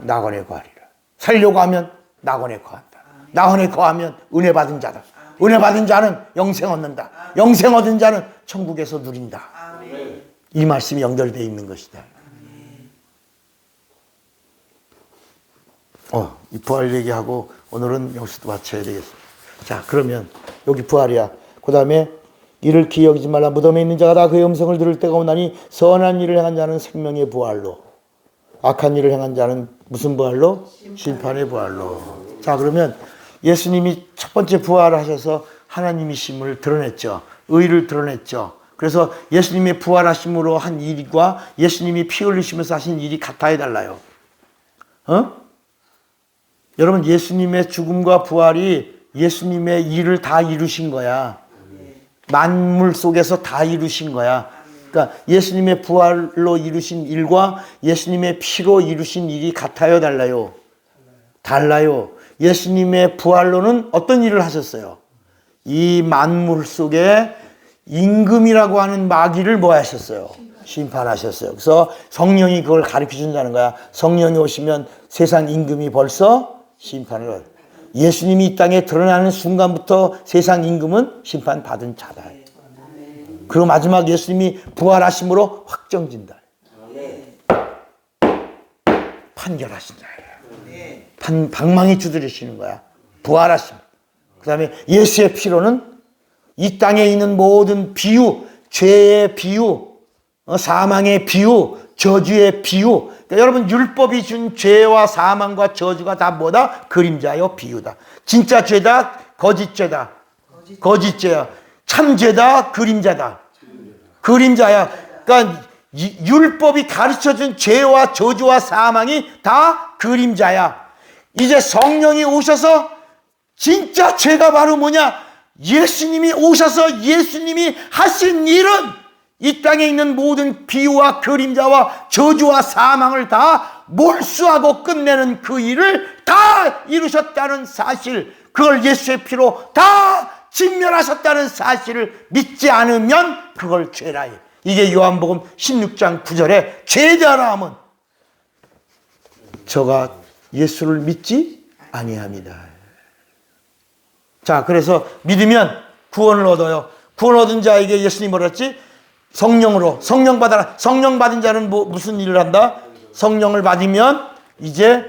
S1: 낙원에 거하리라. 살려고 하면 낙원에 거한다. 낙원에 거하면 은혜 받은 자다. 은혜 받은 자는 영생 얻는다. 영생 얻은 자는 천국에서 누린다. 이 말씀이 연결되어 있는 것이다. 이 부활 얘기하고 오늘은 여기서 마쳐야 되겠습니다. 자, 그러면 여기 부활이야. 그 다음에 이를 기억이지 말라. 무덤에 있는 자가 다 그의 음성을 들을 때가 오나니 선한 일을 행한 자는 생명의 부활로, 악한 일을 행한 자는 무슨 부활로? 심판의 부활로. 자, 그러면 예수님이 첫 번째 부활하셔서 하나님이심을 드러냈죠. 의를 드러냈죠. 그래서 예수님의 부활하심으로 한 일과 예수님이 피 흘리시면서 하신 일이 같아야 달라요. 여러분, 예수님의 죽음과 부활이 예수님의 일을 다 이루신 거야. 만물 속에서 다 이루신 거야. 그러니까 예수님의 부활로 이루신 일과 예수님의 피로 이루신 일이 같아요, 달라요? 달라요. 예수님의 부활로는 어떤 일을 하셨어요? 이 만물 속에 임금이라고 하는 마귀를 뭐 하셨어요? 심판하셨어요. 그래서 성령이 그걸 가르쳐 준다는 거야. 성령이 오시면 세상 임금이 벌써 심판을 받아요. 예수님이 이 땅에 드러나는 순간부터 세상 임금은 심판받은 자다. 그리고 마지막 예수님이 부활하심으로 확정진다. 판결하신 자예요. 방망이 두드리시는 거야. 부활하심. 그 다음에 예수의 피로는 이 땅에 있는 모든 비유, 죄의 비유, 사망의 비유, 저주의 비유. 그러니까 여러분, 율법이 준 죄와 사망과 저주가 다 뭐다? 그림자요, 비유다. 진짜 죄다, 거짓죄다. 거짓죄야. 참죄다, 그림자다. 그림자야. 그러니까 율법이 가르쳐준 죄와 저주와 사망이 다 그림자야. 이제 성령이 오셔서 진짜 죄가 바로 뭐냐? 예수님이 오셔서 예수님이 하신 일은 이 땅에 있는 모든 비유와 그림자와 저주와 사망을 다 몰수하고 끝내는 그 일을 다 이루셨다는 사실, 그걸 예수의 피로 다 직면하셨다는 사실을 믿지 않으면 그걸 죄라 해. 이게 요한복음 16장 9절에 죄자라 하면 저가 예수를 믿지 아니합니다. 자, 그래서 믿으면 구원을 얻어요. 구원 얻은 자에게 예수님이 뭐라 했지? 성령으로, 성령 받아라. 성령 받은 자는 무슨 일을 한다? 성령을 받으면 이제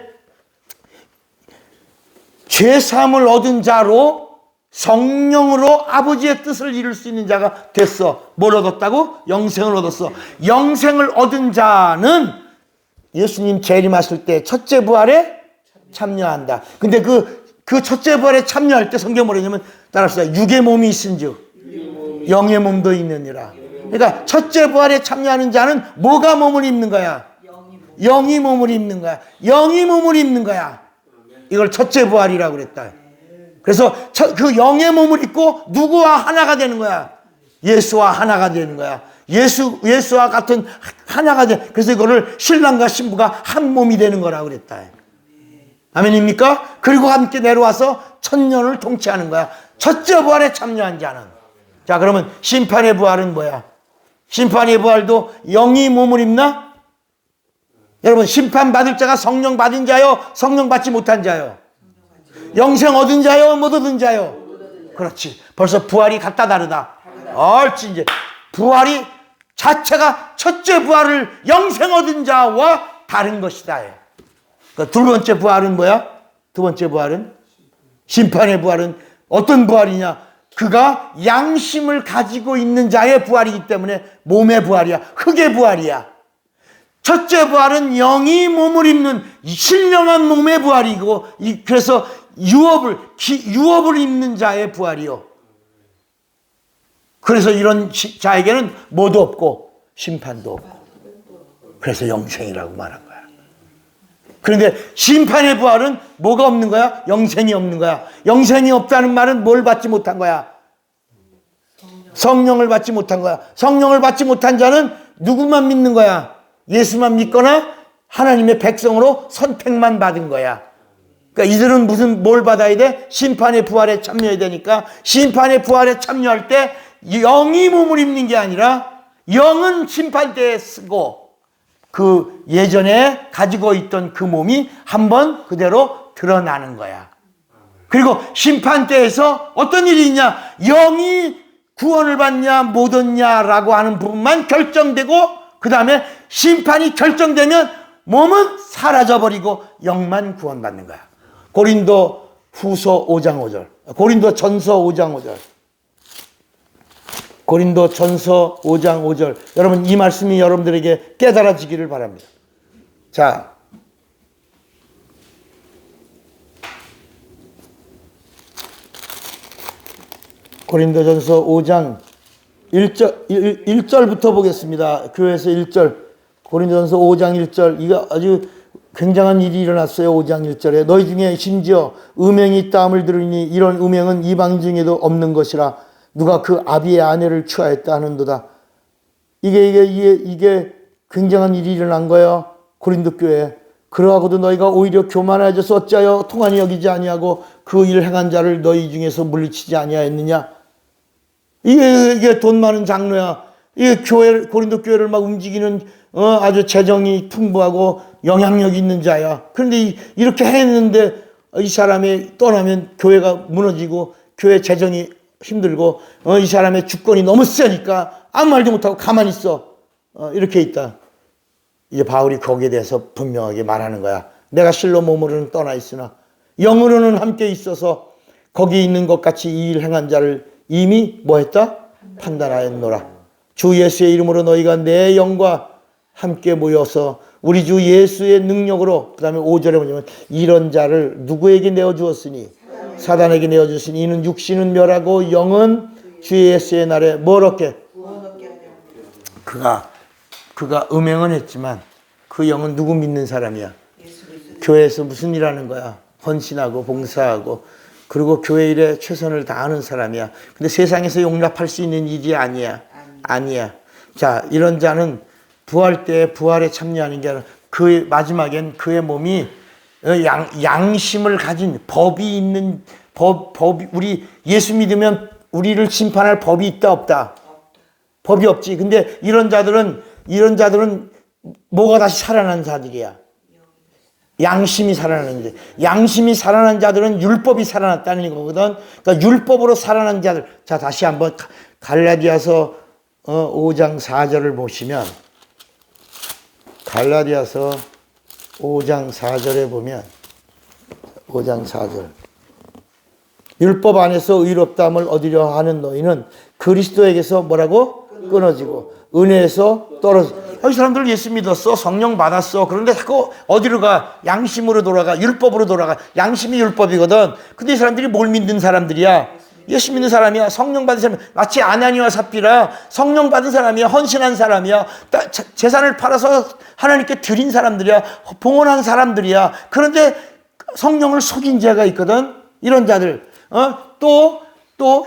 S1: 죄사함을 얻은 자로 성령으로 아버지의 뜻을 이룰 수 있는 자가 됐어. 뭘 얻었다고? 영생을 얻었어. 영생을 얻은 자는 예수님 재림하실 때 첫째 부활에 참여한다. 근데 그 첫째 부활에 참여할 때 성경 뭐냐면 따라합시다. 육의 몸이 있은즉 영의 몸도 있느니라. 그러니까 첫째 부활에 참여하는 자는 뭐가 몸을 입는 거야? 영이 몸을 입는 거야. 영이 몸을 입는 거야. 이걸 첫째 부활이라고 그랬다. 그래서 그 영의 몸을 입고 누구와 하나가 되는 거야? 예수와 하나가 되는 거야. 예수와 같은 하나가 돼. 그래서 이거를 신랑과 신부가 한 몸이 되는 거라고 그랬다. 아멘입니까? 그리고 함께 내려와서 천년을 통치하는 거야. 첫째 부활에 참여한 자는. 자, 그러면 심판의 부활은 뭐야? 심판의 부활도 영이 몸을 입나? 여러분, 심판받을 자가 성령 받은 자요? 성령 받지 못한 자요? 영생 얻은 자요? 못 얻은 자요? 그렇지. 벌써 부활이 같다 다르다. 옳지. 이제 부활이 자체가 첫째 부활을 영생 얻은 자와 다른 것이다. 그러니까 두 번째 부활은 뭐야? 두 번째 부활은? 심판의 부활은 어떤 부활이냐? 그가 양심을 가지고 있는 자의 부활이기 때문에 몸의 부활이야. 흙의 부활이야. 첫째 부활은 영이 몸을 입는 신령한 몸의 부활이고, 그래서 유업을 입는 자의 부활이요. 그래서 이런 자에게는 뭐도 없고 심판도 없고, 그래서 영생이라고 말한 거야. 그런데 심판의 부활은 뭐가 없는 거야? 영생이 없는 거야. 영생이 없다는 말은 뭘 받지 못한 거야? 성령을 받지 못한 거야. 성령을 받지 못한 자는 누구만 믿는 거야? 예수만 믿거나 하나님의 백성으로 선택만 받은 거야. 그러니까 이들은 뭘 받아야 돼? 심판의 부활에 참여해야 되니까 심판의 부활에 참여할 때 영이 몸을 입는 게 아니라 영은 심판 때에 쓰고 그 예전에 가지고 있던 그 몸이 한번 그대로 드러나는 거야. 그리고 심판 때에서 어떤 일이 있냐? 영이 구원을 받냐 못 얻냐라고 하는 부분만 결정되고, 그 다음에 심판이 결정되면 몸은 사라져버리고 영만 구원받는 거야. 고린도 후서 5장 5절, 고린도 전서 5장 5절, 고린도 전서 5장 5절. 여러분, 이 말씀이 여러분들에게 깨달아지기를 바랍니다. 자, 고린도전서 5장 1절부터 보겠습니다. 교회에서 1절. 고린도전서 5장 1절. 이거 아주 굉장한 일이 일어났어요. 5장 1절에. 너희 중에 심지어 음행이 있다함을 들으니 이런 음행은 이방 중에도 없는 것이라. 누가 그 아비의 아내를 취하였다 하는도다. 이게 굉장한 일이 일어난 거예요. 고린도 교회에. 그러하고도 너희가 오히려 교만해져서 어찌하여 통한이 여기지 아니하고 그 일 행한 자를 너희 중에서 물리치지 아니하였느냐. 이게 돈 많은 장로야. 이게 고린도 교회를 막 움직이는 아주 재정이 풍부하고 영향력 있는 자야. 그런데 이렇게 했는데 이 사람이 떠나면 교회가 무너지고 교회 재정이 힘들고 이 사람의 주권이 너무 세니까 아무 말도 못하고 가만히 있어. 이렇게 있다. 이제 바울이 거기에 대해서 분명하게 말하는 거야. 내가 실로 몸으로는 떠나 있으나 영으로는 함께 있어서 거기 있는 것 같이 이 일 행한 자를 이미 뭐 했다? 판단하였노라. 주 예수의 이름으로 너희가 내 영과 함께 모여서 우리 주 예수의 능력으로, 그 다음에 5절에 뭐냐면 이런 자를 누구에게 내어주었으니 사단에게 내어주시니 이는 육신은 멸하고 영은 주 예수의 날에 뭘 얻게? 그가 음행은 했지만 그 영은 누구 믿는 사람이야? 교회에서 무슨 일 하는 거야? 헌신하고 봉사하고 그리고 교회 일에 최선을 다하는 사람이야. 근데 세상에서 용납할 수 있는 일이 아니야. 자, 이런 자는 부활 때 부활에 참여하는 게 아니라 그 마지막엔 그의 몸이 양심을 가진 법이 있는 법이, 우리 예수 믿으면 우리를 심판할 법이 있다 없다? 법이 없지. 근데 이런 자들은 뭐가 다시 살아난 자들이야. 양심이 살아나는, 양심이 살아난 자들은 율법이 살아났다는 거거든. 그러니까 율법으로 살아난 자들. 자, 다시 한번 갈라디아서 5장 4절을 보시면, 갈라디아서 5장 4절에 보면 5장 4절 율법 안에서 의롭다함을 얻으려 하는 너희는 그리스도에게서 뭐라고? 끊어지고 은혜에서 떨어져. 이 사람들 예수 믿었어. 성령 받았어. 그런데 자꾸 어디로 가? 양심으로 돌아가. 율법으로 돌아가. 양심이 율법이거든. 근데 이 사람들이 뭘 믿는 사람들이야? 예수 믿는 사람이야. 성령 받은 사람. 마치 아나니와 삽비라 성령 받은 사람이야. 헌신한 사람이야. 재산을 팔아서 하나님께 드린 사람들이야. 봉헌한 사람들이야. 그런데 성령을 속인 자가 있거든. 이런 자들. 또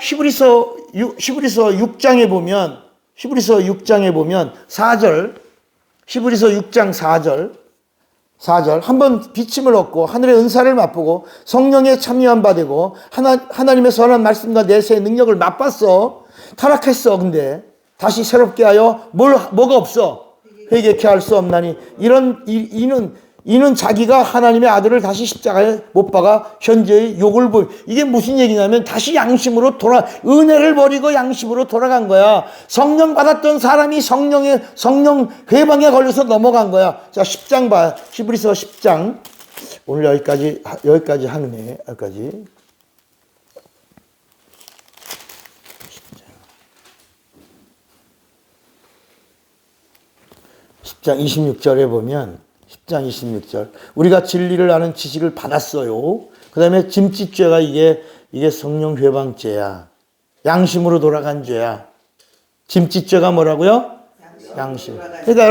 S1: 히브리서 6장에 보면 4절 히브리서 6장 4절 한번 비침을 얻고 하늘의 은사를 맛보고 성령에 참여한 바 되고 하나님의 선한 말씀과 내세의 능력을 맛봤어. 타락했어. 근데 다시 새롭게 하여 뭐가 없어? 회개케 할 수 없나니 이는 자기가 하나님의 아들을 다시 십자가에 못 박아 현재의 욕을 이게 무슨 얘기냐면 다시 양심으로 은혜를 버리고 양심으로 돌아간 거야. 성령 받았던 사람이 성령 회방에 걸려서 넘어간 거야. 자, 10장 봐. 히브리서 10장. 오늘 여기까지 하네. 여기까지. 10장 26절에 보면 10장 26절 우리가 진리를 아는 지식을 받았어요. 그 다음에 짐짓죄가 이게 성령 회방죄야. 양심으로 돌아간 죄야. 짐짓죄가 뭐라고요? 양심. 그러니까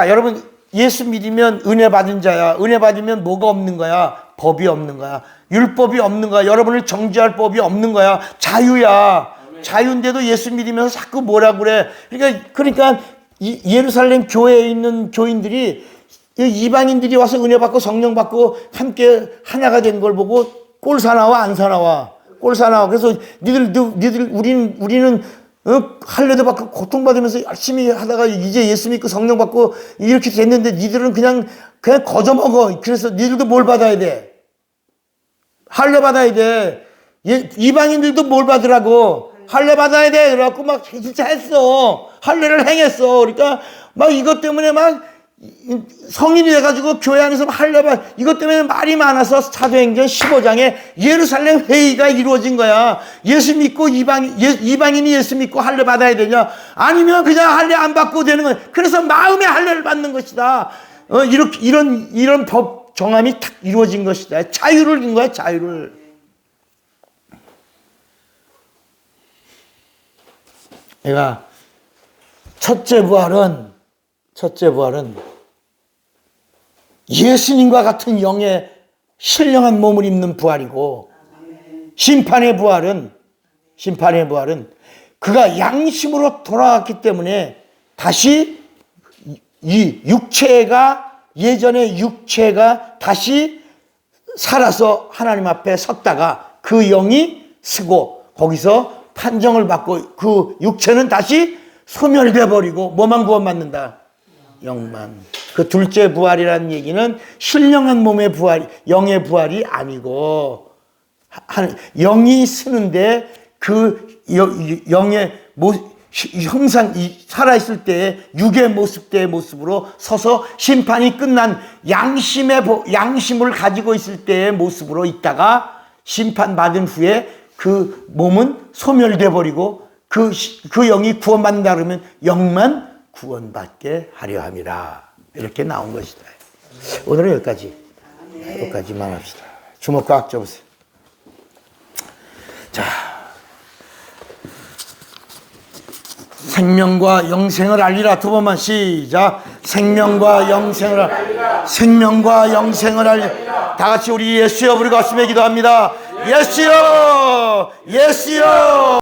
S1: 여러분 예수 믿으면 은혜 받은 자야. 은혜 받으면 뭐가 없는 거야? 법이 없는 거야. 율법이 없는 거야. 여러분을 정죄할 법이 없는 거야. 자유야. 자유인데도 예수 믿으면서 자꾸 뭐라 그래. 그러니까 예루살렘 교회에 있는 교인들이 이방인들이 와서 은혜 받고 성령 받고 함께 하나가 된 걸 보고 꼴 사나와 안 사나와. 꼴 사나와. 그래서 우리는 할례도 받고 고통받으면서 열심히 하다가 이제 예수 믿고 성령 받고 이렇게 됐는데 니들은 그냥 거저먹어. 그래서 니들도 뭘 받아야 돼? 할례 받아야 돼. 이방인들도 뭘 받으라고? 할례 받아야 돼. 그래갖고 막 진짜 했어. 할례를 행했어. 그러니까 막 이것 때문에 막 성인이 돼가지고 교회 안에서 이것 때문에 말이 많아서 사도행전 15장에 예루살렘 회의가 이루어진 거야. 예수 믿고 이방인이 예수 믿고 할례 받아야 되냐? 아니면 그냥 할례 안 받고 되는 거야. 그래서 마음의 할례를 받는 것이다. 이런 법 정함이 탁 이루어진 것이다. 자유를 준 거야. 자유를. 내가 첫째 부활은 예수님과 같은 영의 신령한 몸을 입는 부활이고 심판의 부활은 그가 양심으로 돌아왔기 때문에 다시 이 예전의 육체가 다시 살아서 하나님 앞에 섰다가 그 영이 쓰고 거기서 판정을 받고 그 육체는 다시 소멸돼 버리고 뭐만 구원받는다? 영만. 그 둘째 부활이라는 얘기는 신령한 몸의 부활, 영의 부활이 아니고 영이 쓰는데 그 영의 형상 살아있을 때의 육의 때의 모습으로 서서 심판이 끝난 양심을 가지고 있을 때의 모습으로 있다가 심판받은 후에 그 몸은 소멸돼 버리고 그 영이 구원받는다 그러면 영만 구원받게 하려 함이라. 이렇게 나온 것이다. 오늘은 여기까지만 합시다. 주먹 꽉 잡으세요. 자, 생명과 영생을 알리라. 두 번만 시작. 생명과 영생을 알리라. 생명과 영생을 알리라. 다 같이 우리 예수여 부르고 가슴에 기도합니다. 예수여, 예수여.